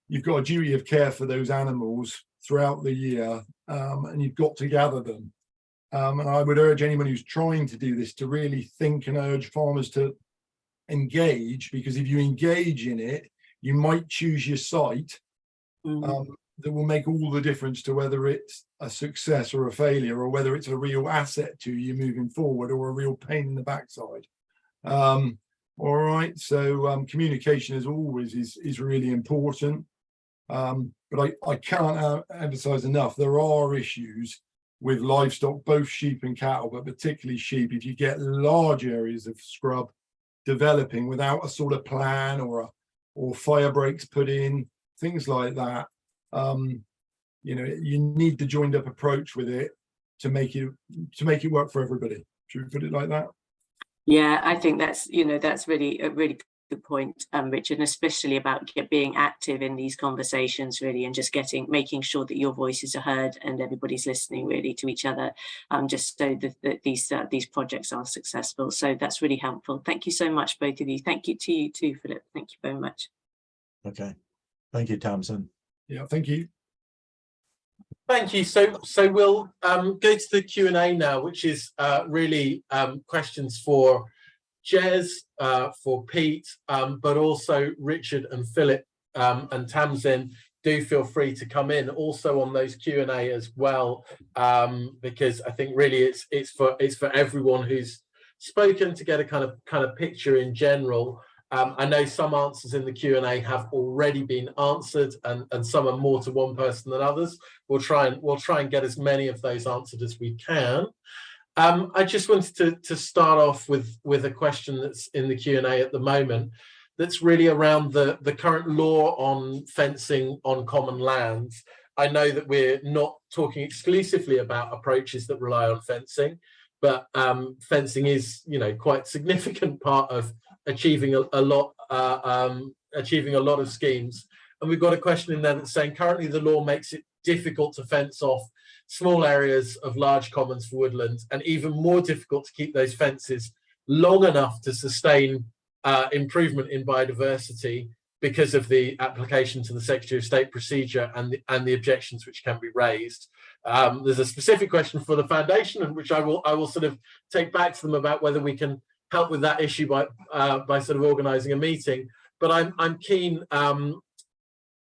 You've got a duty of care for those animals throughout the year, and you've got to gather them. And I would urge anyone who's trying to do this to really think, and urge farmers to engage, because if you engage in it, you might choose your site that will make all the difference to whether it's a success or a failure, or whether it's a real asset to you moving forward or a real pain in the backside. All right, so communication as always is really important, but I can't emphasize enough, there are issues with livestock, both sheep and cattle, but particularly sheep. If you get large areas of scrub developing without a sort of plan or fire breaks put in, things like that, you know, you need the joined up approach with it to make it work for everybody. Should we put it like that? Yeah, I think that's, you know, that's really a really good point, Richard, and especially about being active in these conversations, really, and just making sure that your voices are heard and everybody's listening really to each other, just so that these projects are successful. So that's really helpful. Thank you so much, both of you. Thank you to you too, Philip. Thank you very much. Okay, thank you, Tamsin. Yeah, thank you. Thank you. So we'll go to the Q&A now, which is really questions for Jez, for Pete, but also Richard and Philip and Tamsin. Do feel free to come in also on those Q&A as well, because I think really it's for everyone who's spoken to get a kind of picture in general. I know some answers in the Q&A have already been answered, and some are more to one person than others. We'll try and get as many of those answered as we can. I just wanted to start off with a question that's in the Q&A at the moment, that's really around the current law on fencing on common lands. I know that we're not talking exclusively about approaches that rely on fencing, but fencing is, you know, quite significant part of achieving a lot of schemes. And we've got a question in there that's saying currently the law makes it difficult to fence off small areas of large commons for woodlands, and even more difficult to keep those fences long enough to sustain improvement in biodiversity because of the application to the Secretary of State procedure and the objections which can be raised. There's a specific question for the foundation, and which I will sort of take back to them about whether we can help with that issue by sort of organising a meeting. But I'm keen,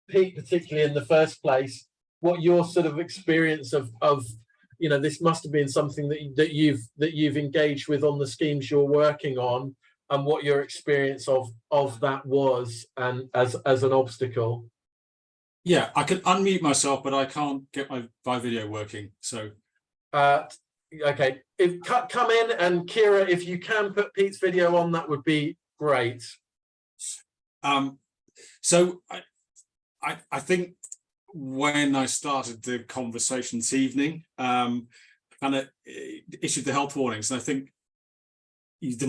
Pete, particularly in the first place, what your sort of experience of you know, this must have been something that you've engaged with on the schemes you're working on, and what your experience of that was, and as an obstacle. Yeah, I can unmute myself, but I can't get my video working. So okay, come in, and Kira, if you can put Pete's video on, that would be great. So I think when I started the conversation this evening, kind of issued the health warnings, and I think the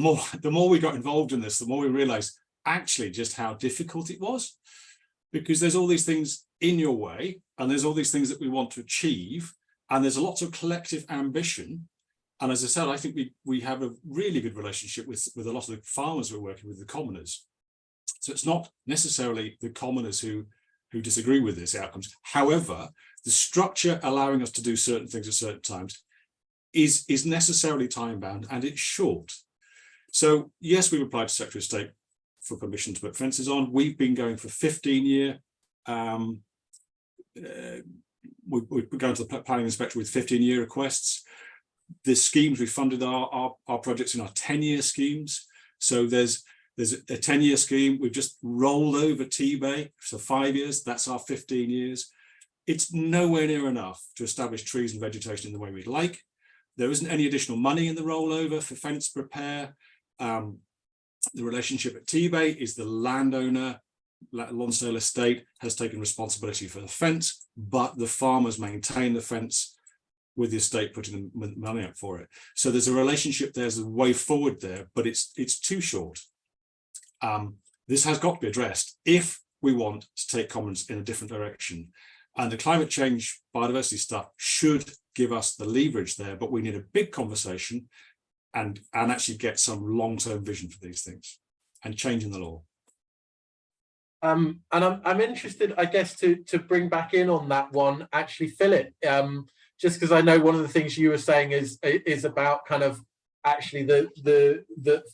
more we got involved in this, the more we realized actually just how difficult it was, because there's all these things in your way, and there's all these things that we want to achieve, and there's lots of collective ambition. And as I said, I think we have a really good relationship with a lot of the farmers we're working with, the commoners. So it's not necessarily the commoners who disagree with these outcomes. However, the structure allowing us to do certain things at certain times is necessarily time bound, and it's short. So yes, we've applied to Secretary of State for permission to put fences on. We've been going for 15-year. We're going to the planning inspector with 15-year requests. The schemes we funded our projects in our 10-year schemes. So there's There's a 10-year scheme. We've just rolled over T-Bay, so 5 years, that's our 15 years. It's nowhere near enough to establish trees and vegetation in the way we'd like. There isn't any additional money in the rollover for fence repair. The relationship at T-Bay is the landowner, Lonsdale Estate, has taken responsibility for the fence, but the farmers maintain the fence with the estate putting the money up for it. So there's a relationship, there's a way forward there, but it's too short. This has got to be addressed if we want to take commons in a different direction. And the climate change biodiversity stuff should give us the leverage there, but we need a big conversation and actually get some long-term vision for these things and changing the law. And I'm interested, I guess, to bring back in on that one, actually, Philip, just because I know one of the things you were saying is about kind of actually the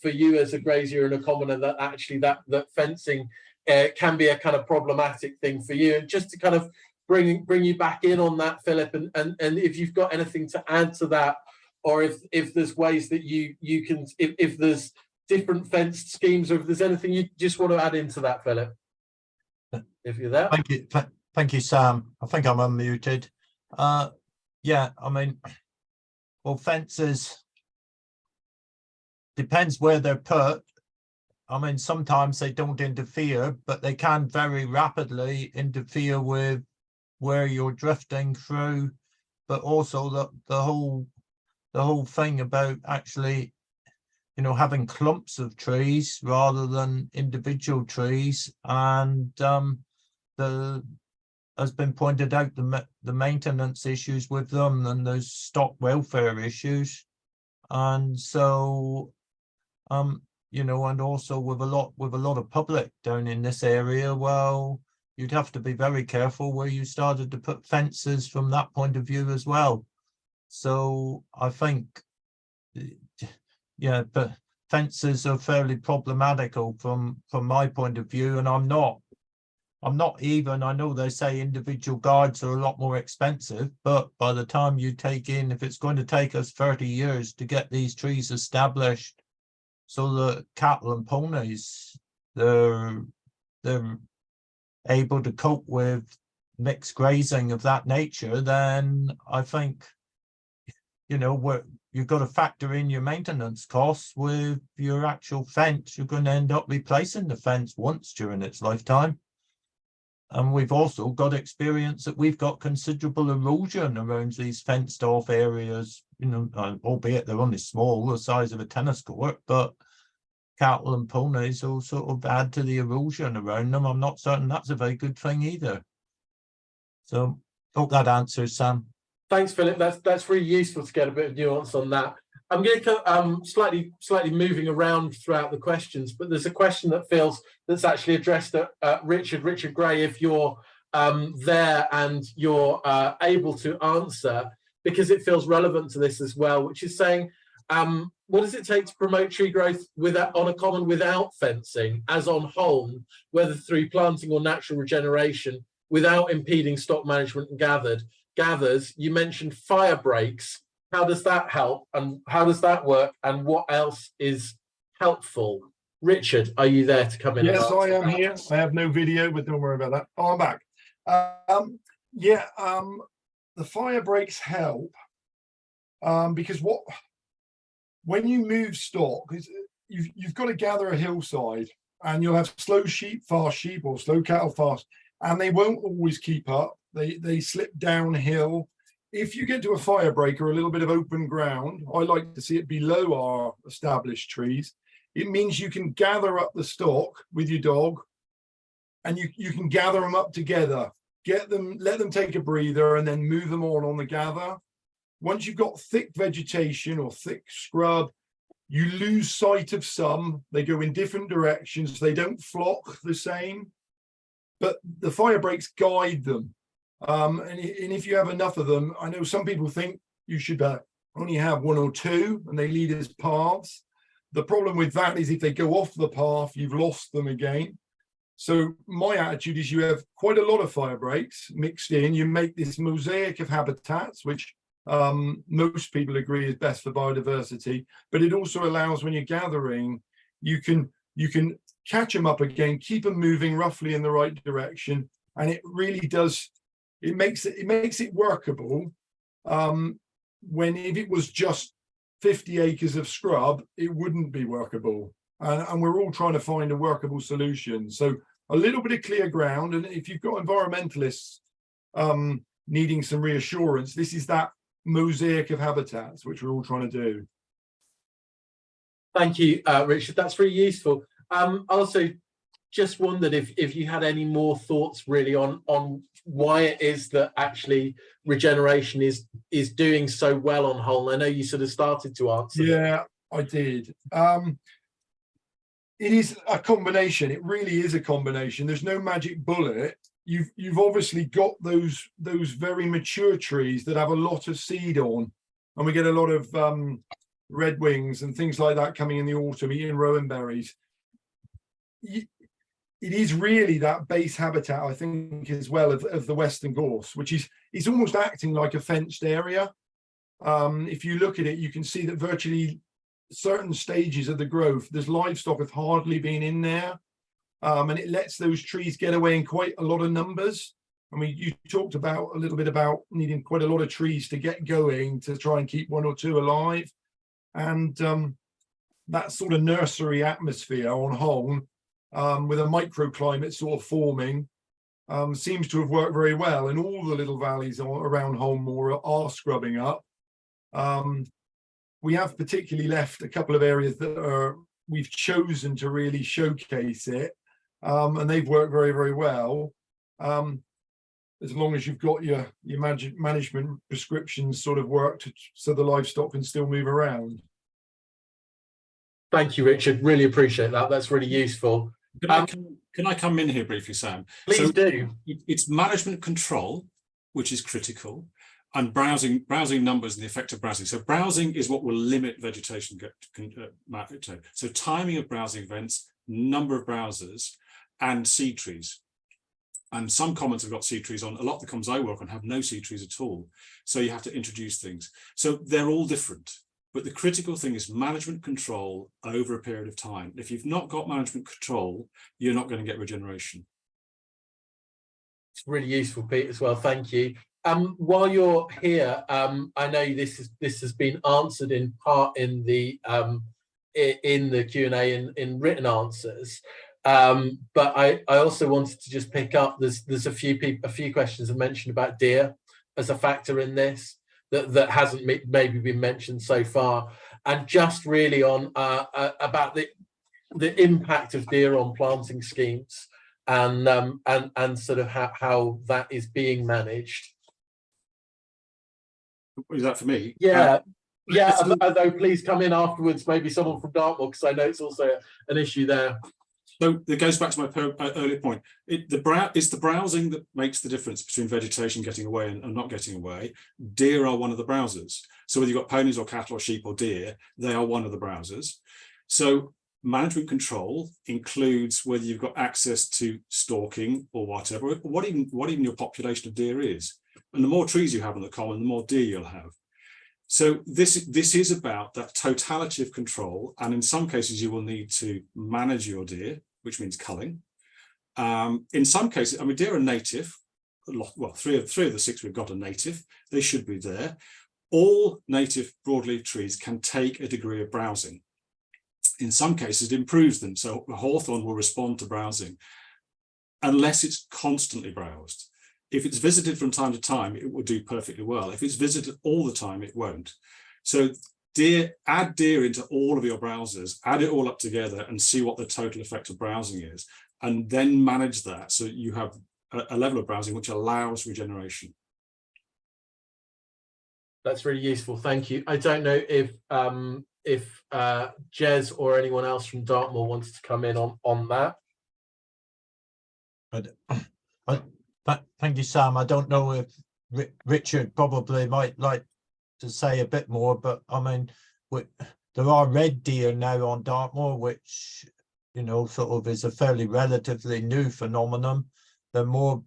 for you as a grazier and a commoner, that actually that fencing can be a kind of problematic thing for you. And just to kind of bring you back in on that, Philip, and if you've got anything to add to that, or if there's ways that you can, if there's different fenced schemes, or if there's anything you just want to add into that, Philip, if you're there. Thank you, Sam. I think I'm unmuted. Yeah, I mean, well, fences depends where they're put. I mean, sometimes they don't interfere, but they can very rapidly interfere with where you're drifting through. But also the whole thing about actually, you know, having clumps of trees rather than individual trees, and has been pointed out, the maintenance issues with them, and those stock welfare issues, and so you know, and also with a lot of public down in this area, well, you'd have to be very careful where you started to put fences from that point of view as well. So I think, yeah, but fences are fairly problematical from my point of view, and I'm not even, I know they say individual guards are a lot more expensive, but by the time you take in, if it's going to take us 30 years to get these trees established so that cattle and ponies, they're able to cope with mixed grazing of that nature, then I think, you know, you've got to factor in your maintenance costs with your actual fence. You're going to end up replacing the fence once during its lifetime. And we've also got experience that we've got considerable erosion around these fenced off areas, you know, albeit they're only small, the size of a tennis court, but cattle and ponies will sort of add to the erosion around them. I'm not certain that's a very good thing either. So hope that answers, Sam. Thanks, Philip. That's really useful to get a bit of nuance on that. I'm going to slightly moving around throughout the questions, but there's a question that's actually addressed at Richard Gray, if you're there and you're able to answer, because it feels relevant to this as well, which is saying, what does it take to promote tree growth on a common without fencing, as on Holne, whether through planting or natural regeneration, without impeding stock management and gathers? You mentioned fire breaks. How does that help, and how does that work, and what else is helpful? Richard, are you there to come in? Yes, I am here. I have no video, but don't worry about that. Oh, I'm back. The fire breaks help because when you move stock, you've got to gather a hillside, and you'll have slow sheep, fast sheep, or slow cattle, fast, and they won't always keep up. They slip downhill. If you get to a fire break or a little bit of open ground, I like to see it below our established trees. It means you can gather up the stock with your dog, and you can gather them up together, let them take a breather, and then move them on the gather. Once you've got thick vegetation or thick scrub, you lose sight of some. They go in different directions. They don't flock the same, but the fire breaks guide them. And if you have enough of them, I know some people think you should only have one or two, and they lead as paths. The problem with that is if they go off the path, you've lost them again. So my attitude is you have quite a lot of fire breaks mixed in. You make this mosaic of habitats, which most people agree is best for biodiversity, but it also allows, when you're gathering, you can you can catch them up again, keep them moving roughly in the right direction, and it really does. It makes it workable. When if it was just 50 acres of scrub, it wouldn't be workable. And we're all trying to find a workable solution. So a little bit of clear ground, and if you've got environmentalists needing some reassurance, this is that mosaic of habitats which we're all trying to do. Thank you, Richard. That's really useful. Also, just wondered if you had any more thoughts really on why it is that actually regeneration is doing so well on Holne. I know you sort of started to answer. Yeah, I did. It is a combination. It really is a combination. There's no magic bullet. You've obviously got those very mature trees that have a lot of seed on, and we get a lot of redwings and things like that coming in the autumn, eating rowan berries. It is really that base habitat, I think, as well of the western gorse, which is almost acting like a fenced area. If you look at it, you can see that virtually certain stages of the growth, there's livestock have hardly been in there, and it lets those trees get away in quite a lot of numbers. I mean, you talked about a little bit about needing quite a lot of trees to get going to try and keep one or two alive, and that sort of nursery atmosphere on Holne, with a microclimate sort of forming, seems to have worked very well, and all the little valleys around Holne are scrubbing up. We have particularly left a couple of areas that we've chosen to really showcase it, and they've worked very, very well. As long as you've got your management prescriptions sort of worked, so the livestock can still move around. Thank you, Richard. Really appreciate that. That's really useful. Can I come in here briefly, Sam? Please do. It's management control, which is critical, and browsing numbers and the effect of browsing. So browsing is what will limit vegetation. So timing of browsing events, number of browsers, and seed trees. And some commons have got seed trees on. A lot of the commons I work on have no seed trees at all. So you have to introduce things. So they're all different. But the critical thing is management control over a period of time. If you've not got management control, you're not going to get regeneration. It's really useful, Pete, as well. Thank you. While you're here, I know this has been answered in part in the Q&A in written answers. But I also wanted to just pick up. There's a few questions have mentioned about deer as a factor in this that hasn't maybe been mentioned so far, and just really on about the impact of deer on planting schemes and sort of how that is being managed. Is that for me? Yeah. Although please come in afterwards, maybe someone from Dartmoor, because I know it's also an issue there. So it goes back to my earlier point. It's the browsing that makes the difference between vegetation getting away and not getting away. Deer are one of the browsers. So whether you've got ponies or cattle or sheep or deer, they are one of the browsers. So management control includes whether you've got access to stalking or whatever, what even your population of deer is. And the more trees you have on the common, the more deer you'll have. So this is about that totality of control, and in some cases you will need to manage your deer, which means culling. In some cases, I mean, deer are native. Well, three of the six we've got are native. They should be there. All native broadleaf trees can take a degree of browsing. In some cases, it improves them. So hawthorn will respond to browsing unless it's constantly browsed. If it's visited from time to time, it will do perfectly well. If it's visited all the time, it won't. So add deer into all of your browsers, add it all up together and see what the total effect of browsing is, and then manage that so you have a level of browsing which allows regeneration. That's really useful. Thank you. I don't know if Jez or anyone else from Dartmoor wants to come in on that. Thank you, Sam. I don't know if Richard probably might like to say a bit more, but I mean, there are red deer now on Dartmoor, which, you know, sort of is a fairly relatively new phenomenon. They're more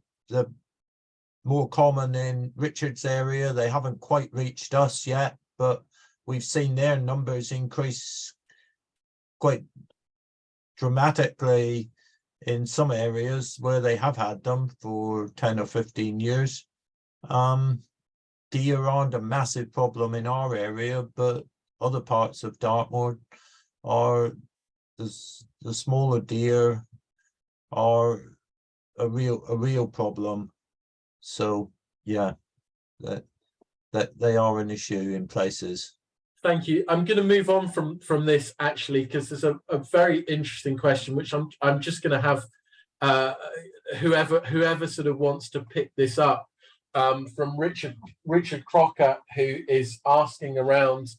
common in Richard's area. They haven't quite reached us yet, but we've seen their numbers increase quite dramatically in some areas where they have had them for 10 or 15 years. Deer aren't a massive problem in our area, but other parts of Dartmoor are, the smaller deer are a real problem. So yeah, that they are an issue in places. Thank you. I'm going to move on from this actually, because there's a very interesting question which I'm just going to have whoever sort of wants to pick this up, from Richard Crocker, who is asking around,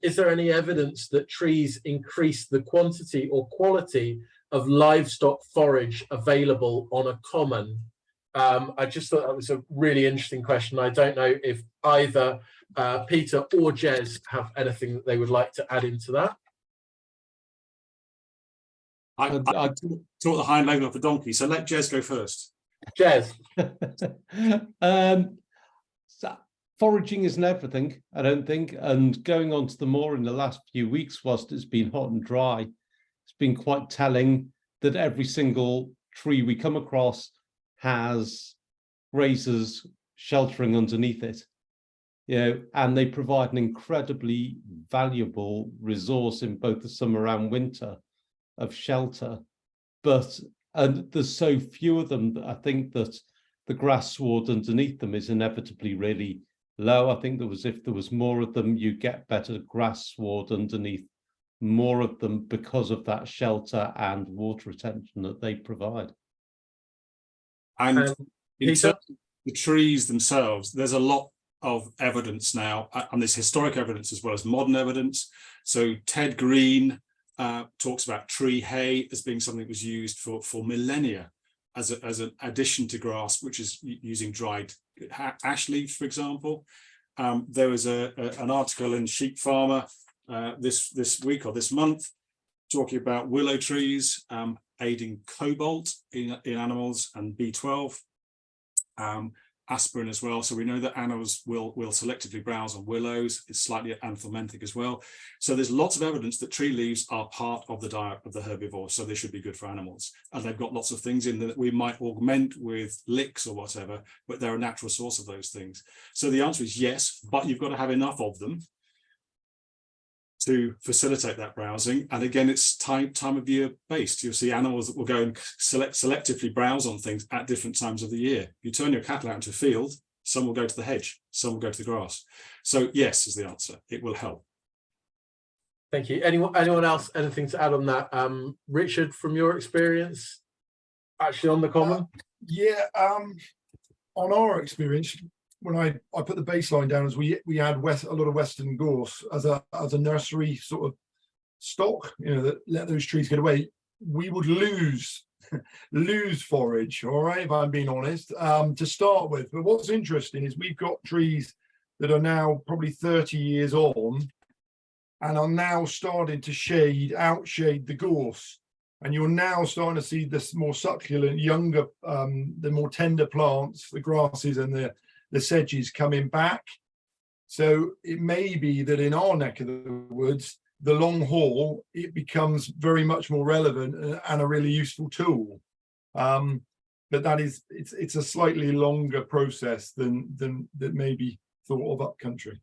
is there any evidence that trees increase the quantity or quality of livestock forage available on a common? I just thought that was a really interesting question. I don't know if either Peter or Jez have anything that they would like to add into that. I taught the hind leg off a donkey, so let Jez go first. Jez. So foraging isn't everything, I don't think. And going onto the moor in the last few weeks, whilst it's been hot and dry, it's been quite telling that every single tree we come across has grazers sheltering underneath it. You know, and they provide an incredibly valuable resource in both the summer and winter of shelter. And there's so few of them that I think that the grass sward underneath them is inevitably really low. I think if there was more of them, you get better grass sward underneath more of them because of that shelter and water retention that they provide. And in terms of the trees themselves, there's a lot of evidence now, and there's historic evidence as well as modern evidence. So Ted Green talks about tree hay as being something that was used for millennia as an addition to grass, which is using dried ash leaves, for example. There was an article in Sheep Farmer this week or this month talking about willow trees aiding cobalt in animals and B12, aspirin as well. So we know that animals will selectively browse on willows. It's slightly anthelminthic as well. So there's lots of evidence that tree leaves are part of the diet of the herbivore, so they should be good for animals. And they've got lots of things in there that we might augment with licks or whatever, but they're a natural source of those things. So the answer is yes, but you've got to have enough of them to facilitate that browsing. And again, it's time of year based. You'll see animals that will go and selectively browse on things at different times of the year. You turn your cattle out into a field, some will go to the hedge, some will go to the grass. So yes is the answer. It will help. Thank you. Anyone else, anything to add on that? Richard, from your experience, actually on the common? On our experience, when I put the baseline down, as we had a lot of western gorse as a nursery sort of stock, you know, that let those trees get away, we would lose forage, all right, if I'm being honest, to start with. But what's interesting is we've got trees that are now probably 30 years on and are now starting to outshade the gorse. And you're now starting to see this more succulent, younger, the more tender plants, the grasses and the sedges coming back. So it may be that in our neck of the woods, the long haul, it becomes very much more relevant and a really useful tool. But that is, it's a slightly longer process than that may be thought of up country.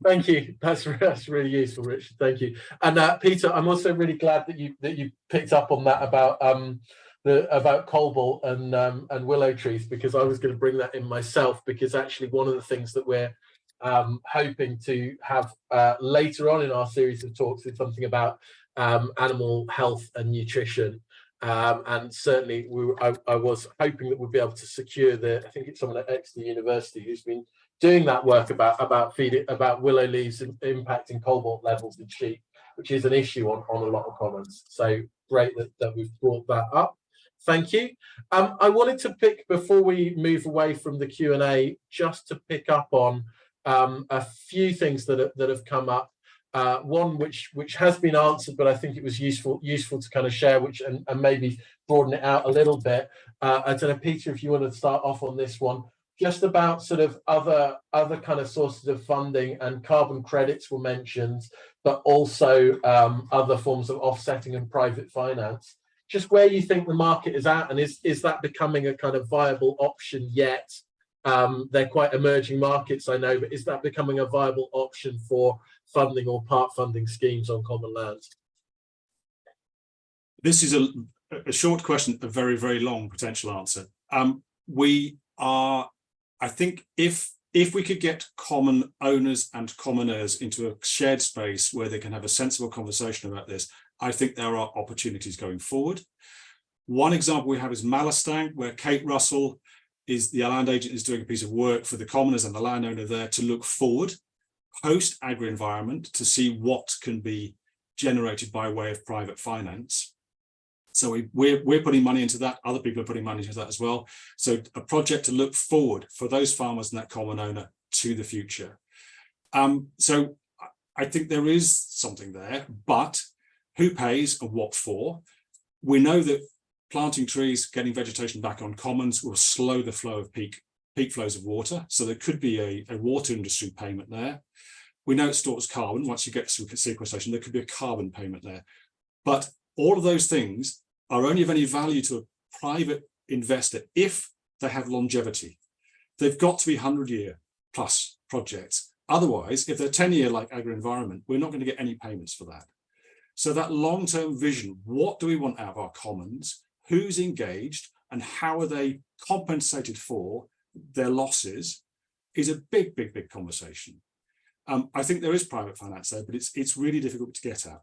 Thank you. That's really useful, Richard. Thank you. And Peter, I'm also really glad that you picked up on that about cobalt and willow trees, because I was going to bring that in myself, because actually one of the things that we're hoping to have later on in our series of talks is something about animal health and nutrition. And certainly I was hoping that we'd be able to secure I think it's someone at Exeter University who's been doing that work about willow leaves impacting cobalt levels in sheep, which is an issue on a lot of commons. So great that we've brought that up. Thank you. I wanted to pick, before we move away from the Q&A, just to pick up on a few things that have come up. One which has been answered, but I think it was useful to kind of share, and maybe broaden it out a little bit. I don't know, Peter, if you want to start off on this one. just about sort of other kind of sources of funding, and carbon credits were mentioned, but also other forms of offsetting and private finance. Just where you think the market is at, and is that becoming a kind of viable option yet? They're quite emerging markets, I know, but is that becoming a viable option for funding or part funding schemes on common land? This is a short question, a very, very long potential answer. We are, I think, if we could get common owners and commoners into a shared space where they can have a sensible conversation about this, I think there are opportunities going forward. One example we have is Malastang, where Kate Russell is the land agent, is doing a piece of work for the commoners and the landowner there to look forward post agri-environment to see what can be generated by way of private finance. So we're putting money into that. Other people are putting money into that as well. So a project to look forward for those farmers and that common owner to the future. So I think there is something there, but who pays and what for? We know that planting trees, getting vegetation back on commons will slow the flow of peak flows of water. So there could be a water industry payment there. We know it stores carbon. Once you get to sequestration, there could be a carbon payment there. But all of those things are only of any value to a private investor if they have longevity. They've got to be 100-year plus projects. Otherwise, if they're 10-year like agri-environment, we're not going to get any payments for that. So that long-term vision, what do we want out of our commons? Who's engaged and how are they compensated for their losses is a big, big, big conversation. I think there is private finance there, but it's really difficult to get at.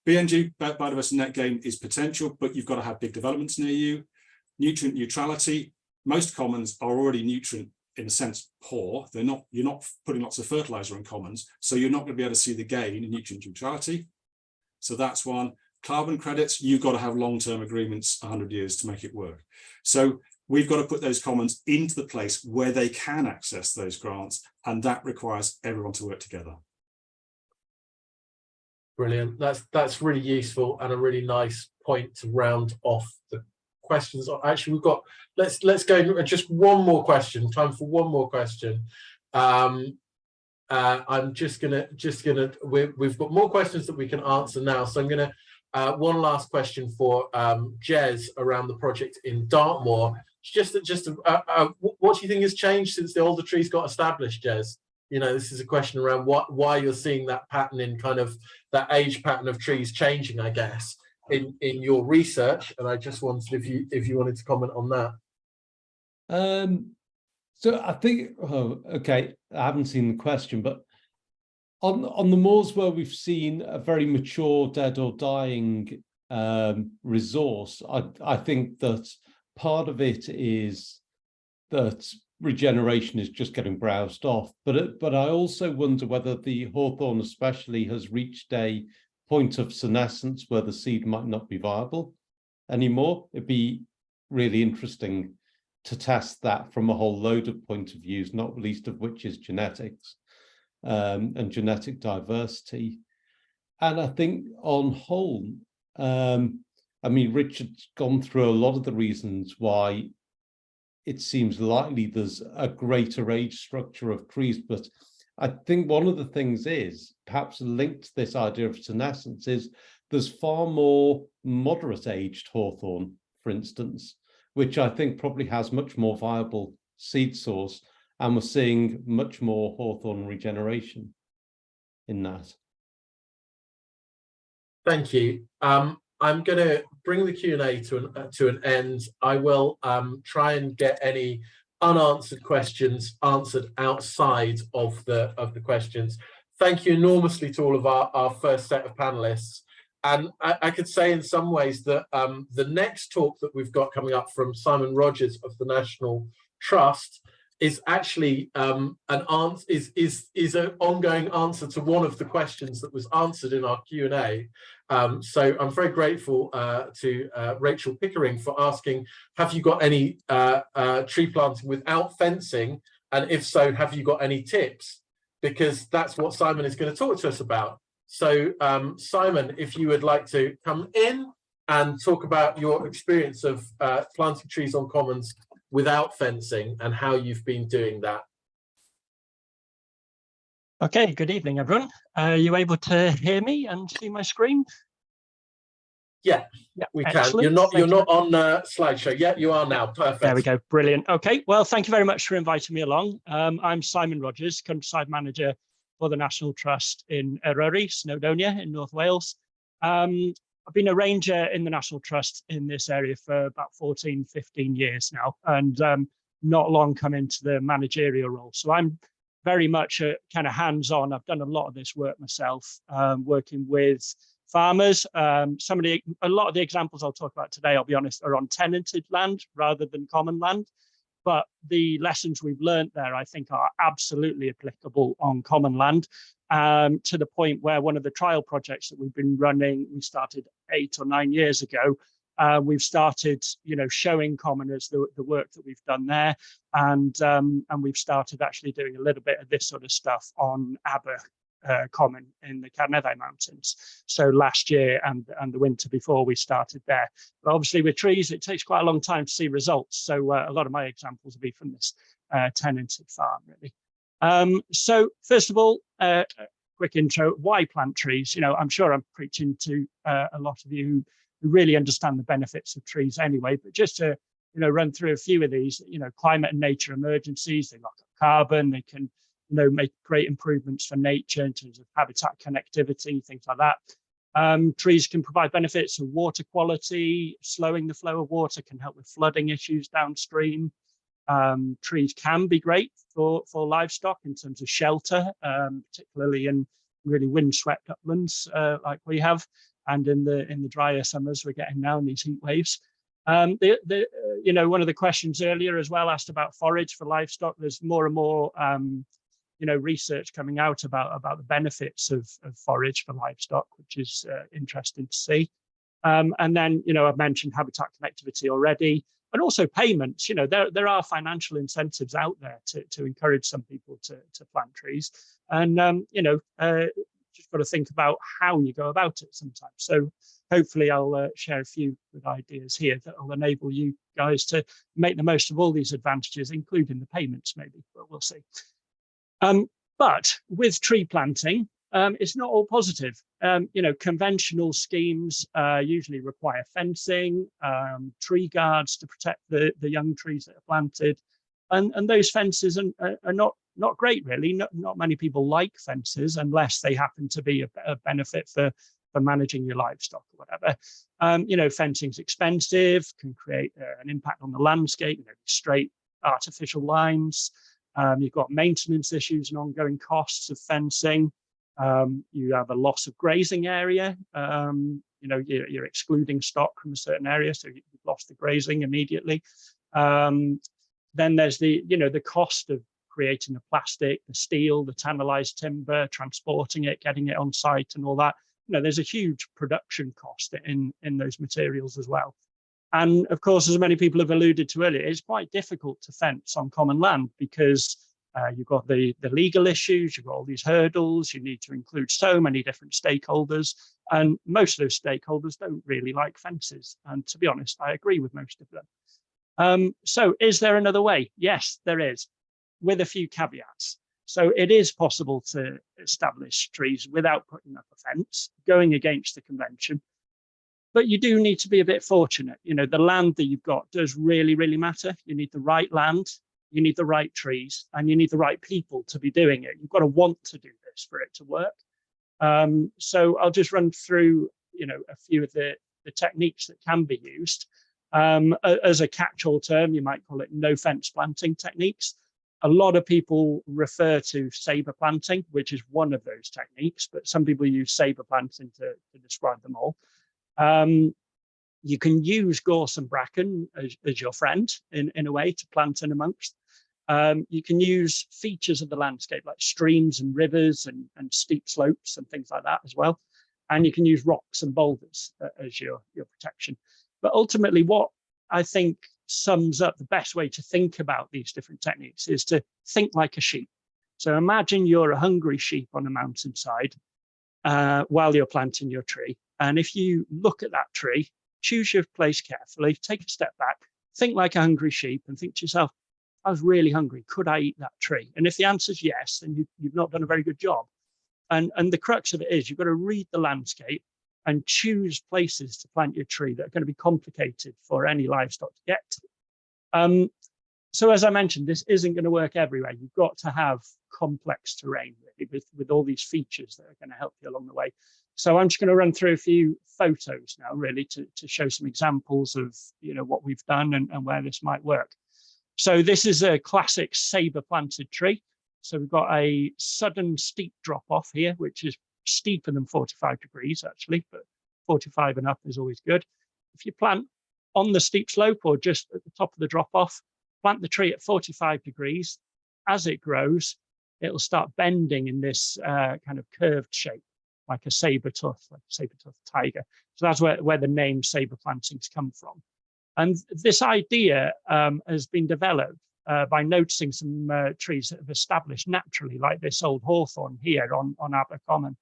BNG, biodiversity net gain, is potential, but you've got to have big developments near you. Nutrient neutrality, most commons are already nutrient, in a sense, poor. You're not putting lots of fertilizer on commons, so you're not going to be able to see the gain in nutrient neutrality. So that's one. Carbon credits, you've got to have long-term agreements, 100 years to make it work. So we've got to put those commons into the place where they can access those grants, and that requires everyone to work together. Brilliant. That's really useful and a really nice point to round off the questions. Actually, we've got, let's go just one more question. Time for one more question. I'm just gonna we've got more questions that we can answer now. So I'm gonna one last question for Jez around the project in Dartmoor. What do you think has changed since the older trees got established, Jez? You know, this is a question around why you're seeing that pattern in kind of that age pattern of trees changing, I guess, in your research. And I just wondered if you wanted to comment on that. So I think, okay, I haven't seen the question, but on the moors where we've seen a very mature, dead or dying resource, I think that part of it is that regeneration is just getting browsed off, but I also wonder whether the hawthorn especially has reached a point of senescence where the seed might not be viable anymore. It'd be really interesting to test that from a whole load of point of views, not least of which is genetics and genetic diversity. And I think on Holne, I mean, Richard's gone through a lot of the reasons why it seems likely there's a greater age structure of trees, but I think one of the things is, perhaps linked to this idea of senescence, is there's far more moderate aged hawthorn, for instance, which I think probably has much more viable seed source, and we're seeing much more hawthorn regeneration in that. Thank you. I'm going to bring the Q&A to an end. I will try and get any unanswered questions answered outside of the questions. Thank you enormously to all of our first set of panelists. And I could say in some ways that the next talk that we've got coming up from Simon Rogers of the National Trust is actually an ongoing answer to one of the questions that was answered in our Q&A. So I'm very grateful to Rachel Pickering for asking, have you got any tree planting without fencing? And if so, have you got any tips? Because that's what Simon is going to talk to us about. So Simon, if you would like to come in and talk about your experience of planting trees on commons without fencing and how you've been doing that. Okay, good evening, everyone. Are you able to hear me and see my screen? Yeah, we can. You're not on slideshow. Yeah, you are now. Perfect. There we go. Brilliant. Okay. Well, thank you very much for inviting me along. I'm Simon Rogers, Countryside Manager for the National Trust in Eryri, Snowdonia in North Wales. I've been a ranger in the National Trust in this area for about 14, 15 years now, and not long come into the managerial role. So I'm very much kind of hands-on. I've done a lot of this work myself, working with farmers. A lot of the examples I'll talk about today, I'll be honest, are on tenanted land rather than common land. But the lessons we've learned there, I think, are absolutely applicable on common land, to the point where one of the trial projects that we've been running, we started 8 or 9 years ago. We've started, showing commoners the work that we've done there, and we've started actually doing a little bit of this sort of stuff on Aber Common in the Carneddau Mountains. So last year and the winter before, we started there. But obviously with trees, it takes quite a long time to see results. So a lot of my examples will be from this tenanted farm, really. So first of all, a quick intro. Why plant trees? I'm sure I'm preaching to a lot of you who really understand the benefits of trees anyway. But just to run through a few of these, climate and nature emergencies. They lock up carbon. They can make great improvements for nature in terms of habitat connectivity, things like that. Trees can provide benefits of water quality. Slowing the flow of water can help with flooding issues downstream. Trees can be great for livestock in terms of shelter, particularly in really windswept uplands like we have, and in the drier summers we're getting now in these heat waves. One of the questions earlier as well asked about forage for livestock. There's more and more research coming out about the benefits of forage for livestock, which is interesting to see. And then, I've mentioned habitat connectivity already, and also payments. There are financial incentives out there to encourage some people to plant trees, and just got to think about how you go about it sometimes. So hopefully I'll share a few good ideas here that will enable you guys to make the most of all these advantages, including the payments maybe, but we'll see. But with tree planting, it's not all positive. Conventional schemes usually require fencing, tree guards to protect the young trees that are planted, and those fences are not great, really. Not many people like fences unless they happen to be a benefit for managing your livestock or whatever. Fencing's expensive, can create an impact on the landscape. Straight artificial lines. You've got maintenance issues and ongoing costs of fencing. You have a loss of grazing area. You're excluding stock from a certain area, so you've lost the grazing immediately. Then there's the cost of creating the plastic, the steel, the tannalized timber, transporting it, getting it on site, and all that. There's a huge production cost in those materials as well. And of course, as many people have alluded to earlier, it's quite difficult to fence on common land because you've got the legal issues, you've got all these hurdles, you need to include so many different stakeholders, and most of those stakeholders don't really like fences. And to be honest, I agree with most of them. So is there another way? Yes, there is, with a few caveats. So it is possible to establish trees without putting up a fence, going against the convention. But you do need to be a bit fortunate. The land that you've got does really, really matter. You need the right land, you need the right trees, and you need the right people to be doing it. You've got to want to do this for it to work. So I'll just run through, a few of the techniques that can be used. As a catch-all term, you might call it no fence planting techniques. A lot of people refer to sabre planting, which is one of those techniques, but some people use sabre planting to describe them all. You can use gorse and bracken as your friend in a way to plant in amongst. You can use features of the landscape like streams and rivers and steep slopes and things like that as well. And you can use rocks and boulders as your protection. But ultimately, what I think sums up the best way to think about these different techniques is to think like a sheep. So imagine you're a hungry sheep on a mountainside while you're planting your tree. And if you look at that tree, choose your place carefully, take a step back, think like a hungry sheep and think to yourself, I was really hungry. Could I eat that tree? And if the answer is yes, then you've not done a very good job. And the crux of it is you've got to read the landscape and choose places to plant your tree that are going to be complicated for any livestock to get to. So as I mentioned, this isn't going to work everywhere. You've got to have complex terrain really, with all these features that are going to help you along the way. So I'm just going to run through a few photos now, really, to show some examples of what we've done and where this might work. So this is a classic sabre planted tree. So we've got a sudden steep drop off here, which is steeper than 45 degrees actually, but 45 and up is always good. If you plant on the steep slope or just at the top of the drop off, plant the tree at 45 degrees. As it grows, it'll start bending in this kind of curved shape, like a saber-tooth, like a saber-tooth tiger. So that's where the name sabre plantings come from. And this idea has been developed by noticing some trees that have established naturally, like this old hawthorn here on Aber Common.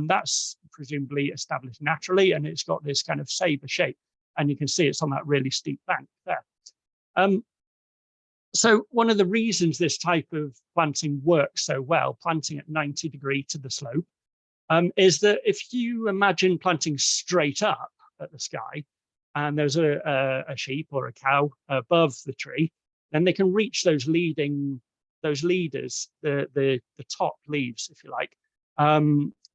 That's presumably established naturally, and it's got this kind of sabre shape. And you can see it's on that really steep bank there. So one of the reasons this type of planting works so well, planting at 90 degrees to the slope, is that if you imagine planting straight up at the sky, and there's a sheep or a cow above the tree, then they can reach those leaders, the top leaves, if you like,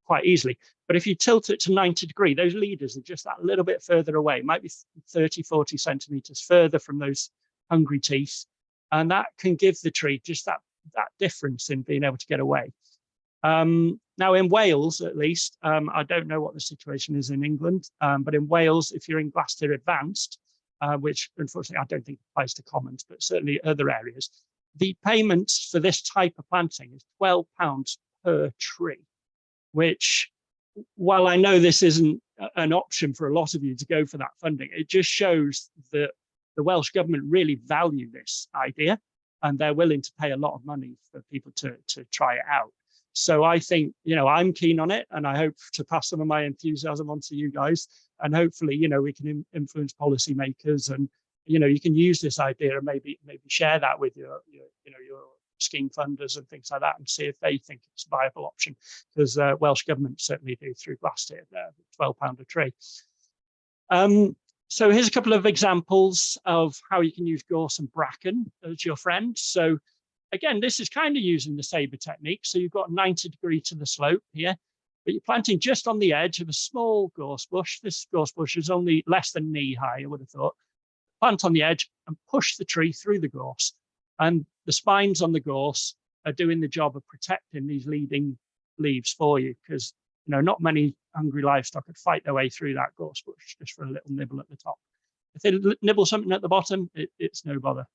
quite easily. But if you tilt it to 90 degrees, those leaders are just that little bit further away, might be 30, 40 centimeters further from those hungry teeth. And that can give the tree just that difference in being able to get away. Now in Wales, at least, I don't know what the situation is in England, but in Wales, if you're in Gloucester Advanced, which unfortunately I don't think applies to commons, but certainly other areas, the payments for this type of planting is £12 per tree, which, while I know this isn't an option for a lot of you to go for that funding, it just shows that the Welsh government really value this idea, and they're willing to pay a lot of money for people to try it out. So I think, I'm keen on it, and I hope to pass some of my enthusiasm on to you guys, and hopefully, we can influence policymakers, and you can use this idea and maybe share that with your scheme funders and things like that, and see if they think it's a viable option, because Welsh government certainly do through Gloucester, £12 a tree. So here's a couple of examples of how you can use gorse and bracken as your friend. So again, this is kind of using the sabre technique. So you've got 90 degrees to the slope here, but you're planting just on the edge of a small gorse bush. This gorse bush is only less than knee high, I would have thought. Plant on the edge and push the tree through the gorse. And the spines on the gorse are doing the job of protecting these leading leaves for you, because not many hungry livestock could fight their way through that gorse bush just for a little nibble at the top. If they nibble something at the bottom, it's no bother.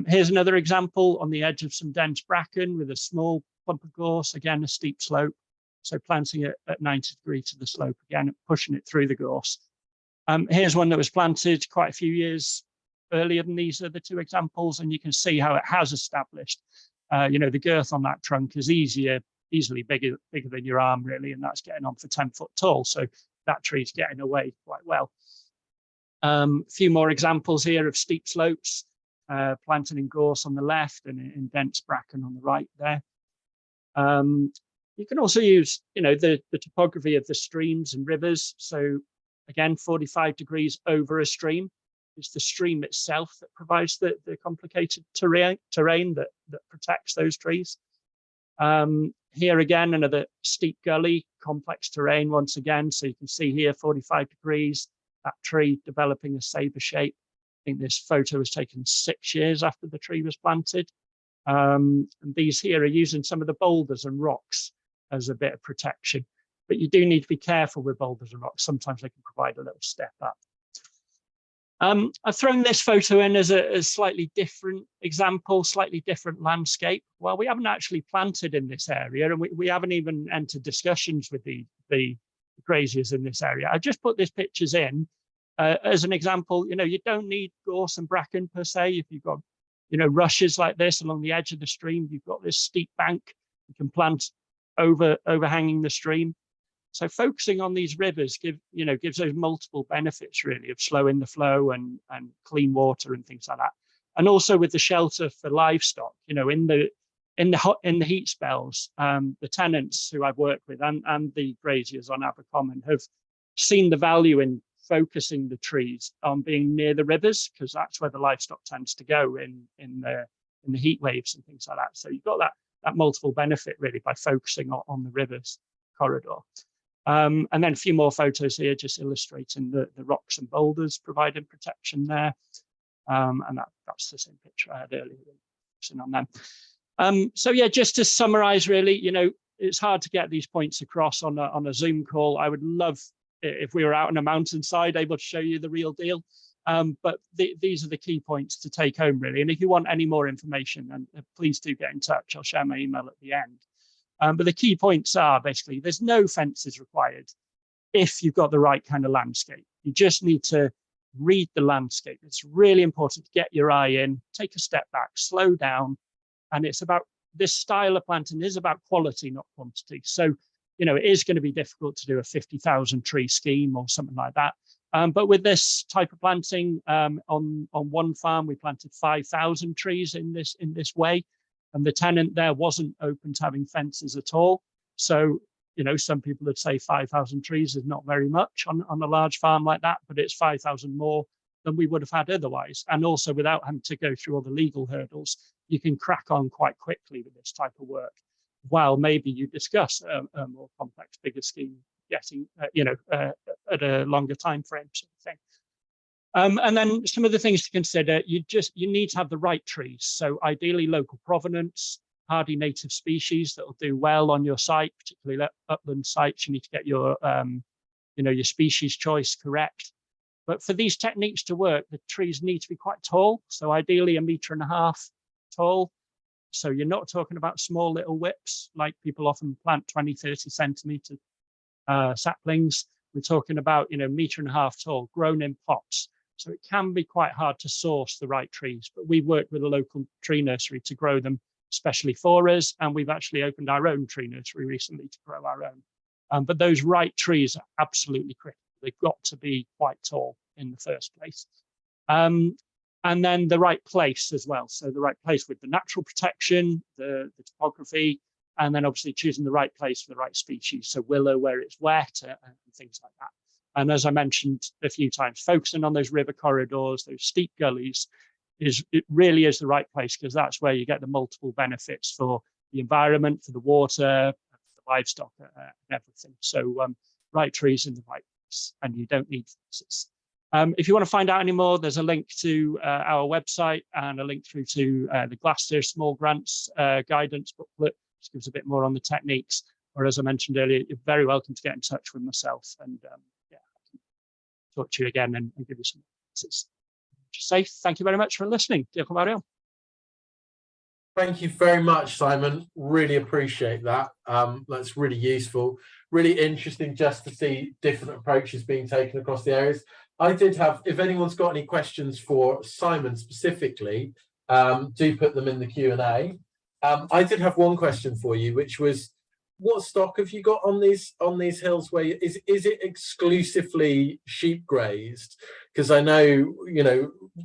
Here's another example on the edge of some dense bracken with a small clump of gorse, again, a steep slope. So planting it at 90 degrees to the slope, again, pushing it through the gorse. Here's one that was planted quite a few years earlier than these other two examples, and you can see how it has established. The girth on that trunk is easily bigger than your arm, really, and that's getting on for 10 foot tall. So that tree's getting away quite well. A few more examples here of steep slopes. Planted in gorse on the left and in dense bracken on the right there. You can also use, the topography of the streams and rivers. So again, 45 degrees over a stream. It's the stream itself that provides the complicated terrain that protects those trees. Here again, another steep gully, complex terrain once again. So you can see here 45 degrees, that tree developing a sabre shape. I think this photo was taken 6 years after the tree was planted. And these here are using some of the boulders and rocks as a bit of protection. But you do need to be careful with boulders and rocks. Sometimes they can provide a little step up. I've thrown this photo in as a slightly different example, slightly different landscape. Well, we haven't actually planted in this area, and we haven't even entered discussions with the graziers in this area. I just put these pictures in as an example. You don't need gorse and bracken per se. If you've got, rushes like this along the edge of the stream, you've got this steep bank, you can plant overhanging the stream. So focusing on these rivers gives those multiple benefits really of slowing the flow and clean water and things like that. And also with the shelter for livestock, in the heat spells, the tenants who I've worked with and the graziers on Abercommon have seen the value in focusing the trees on being near the rivers, because that's where the livestock tends to go in the heat waves and things like that. So you've got that multiple benefit really by focusing on the rivers corridor. And then a few more photos here just illustrating the rocks and boulders providing protection there. And that's the same picture I had earlier, focusing on them. So yeah, just to summarize really, it's hard to get these points across on a Zoom call. I would love if we were out on a mountainside able to show you the real deal. But these are the key points to take home really. And if you want any more information, then please do get in touch. I'll share my email at the end. But the key points are basically there's no fences required if you've got the right kind of landscape. You just need to read the landscape. It's really important to get your eye in, take a step back, slow down. And it's about this style of planting is about quality, not quantity. So, it is going to be difficult to do a 50,000 tree scheme or something like that. But with this type of planting, on one farm, we planted 5,000 trees in this way. And the tenant there wasn't open to having fences at all. So, some people would say 5,000 trees is not very much on a large farm like that, but it's 5,000 more than we would have had otherwise. And also without having to go through all the legal hurdles, you can crack on quite quickly with this type of work, while maybe you discuss a more complex, bigger scheme getting, at a longer time frame sort of thing. And then some of the things to consider, you need to have the right trees. So ideally local provenance, hardy native species that will do well on your site, particularly upland sites. You need to get your species choice correct. But for these techniques to work, the trees need to be quite tall. So ideally 1.5 meters tall. So you're not talking about small little whips like people often plant 20, 30 centimeter saplings. We're talking about, 1.5 meters tall, grown in pots. So it can be quite hard to source the right trees, but we worked with a local tree nursery to grow them, especially for us. And we've actually opened our own tree nursery recently to grow our own. But those right trees are absolutely critical. They've got to be quite tall in the first place. And then the right place as well. So the right place with the natural protection, the topography, and then obviously choosing the right place for the right species. So willow where it's wet and things like that. And as I mentioned a few times, focusing on those river corridors, those steep gullies, it really is the right place, because that's where you get the multiple benefits for the environment, for the water, for the livestock, and everything. So right trees in the right place, and you don't need fences. If you want to find out any more, there's a link to our website and a link through to the Gloucester Small Grants Guidance booklet, which gives a bit more on the techniques. Or as I mentioned earlier, you're very welcome to get in touch with myself, and I can talk to you again and give you some answers. Just say thank you very much for listening. Thank you very much, Simon. Really appreciate that. That's really useful, really interesting just to see different approaches being taken across the areas. I did have, if anyone's got any questions for Simon specifically, do put them in the Q&A. I did have one question for you, which was, what stock have you got on these hills? Where is it exclusively sheep grazed? Because I know,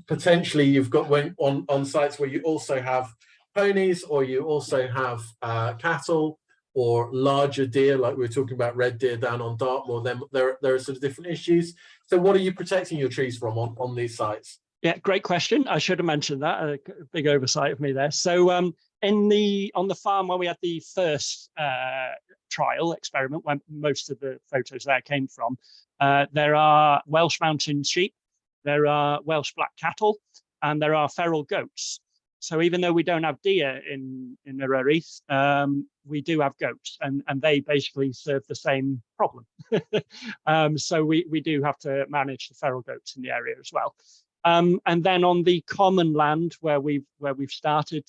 potentially you've got on sites where you also have ponies, or you also have cattle or larger deer, like we were talking about red deer down on Dartmoor. Then there are sort of different issues. So what are you protecting your trees from on these sites? Yeah, great question. I should have mentioned that. A big oversight of me there. So on the farm where we had the first trial experiment, when most of the photos there came from, there are Welsh mountain sheep, there are Welsh black cattle, and there are feral goats. So even though we don't have deer in Eryri, we do have goats, and they basically serve the same problem. So we do have to manage the feral goats in the area as well. And then on the common land where we've started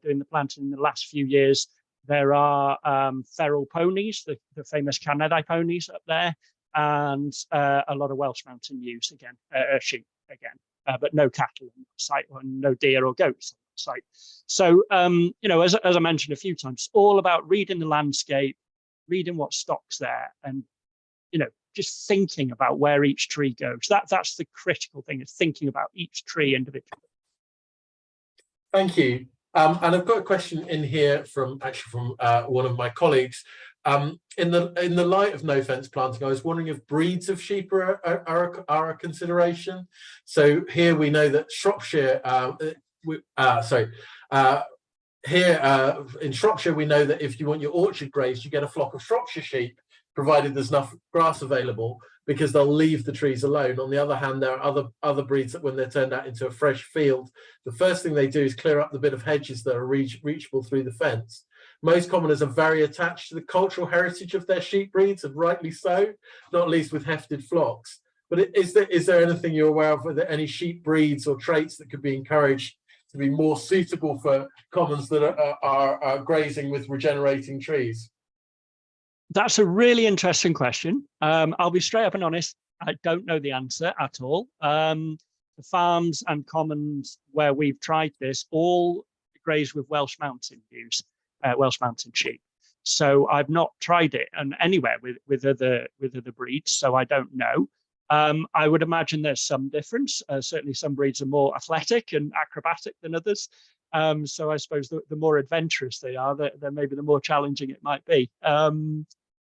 doing the planting in the last few years, there are feral ponies, the famous Canadai ponies up there, and a lot of Welsh mountain ewes again, sheep again, but no cattle on the site, or no deer or goats on the site. So as I mentioned a few times, it's all about reading the landscape, reading what stock's there, and just thinking about where each tree goes. That's the critical thing, is thinking about each tree individually. Thank you. And I've got a question in here from one of my colleagues. In the light of no fence planting, I was wondering if breeds of sheep are a consideration. So here we know that Shropshire, here in Shropshire, we know that if you want your orchard grazed, you get a flock of Shropshire sheep, provided there's enough grass available, because they'll leave the trees alone. On the other hand, there are other breeds that when they're turned out into a fresh field, the first thing they do is clear up the bit of hedges that are reachable through the fence. Most commoners are very attached to the cultural heritage of their sheep breeds, and rightly so, not least with hefted flocks. But is there anything you're aware of, are there any sheep breeds or traits that could be encouraged to be more suitable for commons that are grazing with regenerating trees? That's a really interesting question. I'll be straight up and honest, I don't know the answer at all. The farms and commons where we've tried this all graze with Welsh mountain ewes, Welsh mountain sheep. So I've not tried it and anywhere with other breeds, so I don't know. I would imagine there's some difference. Certainly some breeds are more athletic and acrobatic than others. So I suppose the more adventurous they are, then maybe the more challenging it might be.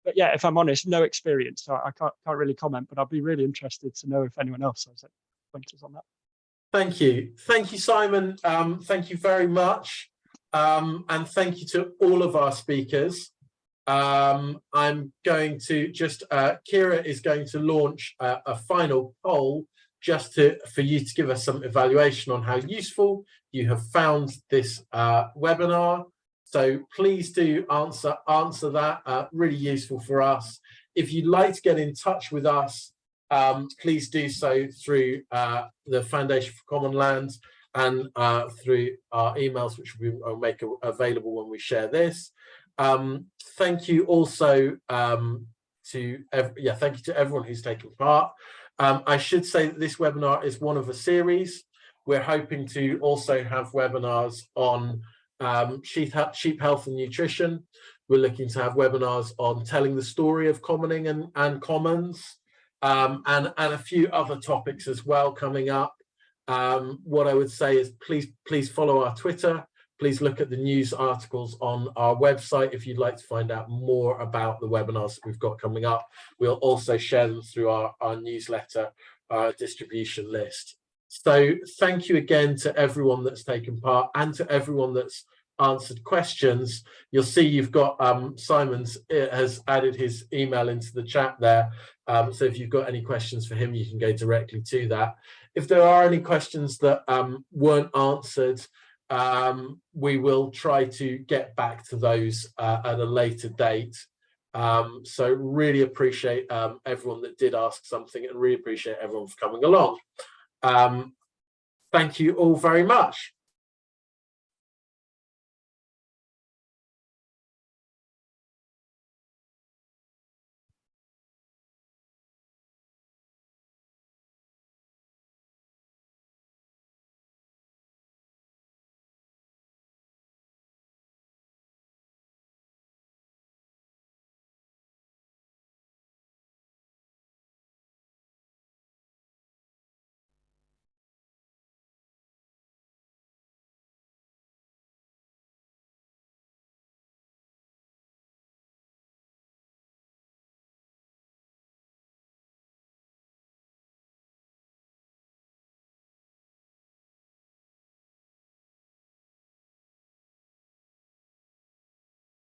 But yeah, if I'm honest, no experience, so I can't really comment, but I'd be really interested to know if anyone else has pointers on that. Thank you, Simon. Thank you very much. And thank you to all of our speakers. I'm going to Kira is going to launch a final poll just for you to give us some evaluation on how useful you have found this webinar. So please do answer that, really useful for us. If you'd like to get in touch with us, please do so through the Foundation for Common Land and through our emails, which we'll make available when we share this. Thank you also to everyone who's taken part. I should say that this webinar is one of a series. We're hoping to also have webinars on sheep health and nutrition. We're looking to have webinars on telling the story of commoning and commons, and a few other topics as well coming up. What I would say is please follow our Twitter. Please look at the news articles on our website if you'd like to find out more about the webinars that we've got coming up. We'll also share them through our newsletter distribution list. So thank you again to everyone that's taken part and to everyone that's answered questions. You'll see you've got Simon's has added his email into the chat there. So if you've got any questions for him, you can go directly to that. If there are any questions that weren't answered, we will try to get back to those at a later date. So really appreciate everyone that did ask something, and really appreciate everyone for coming along. Thank you all very much.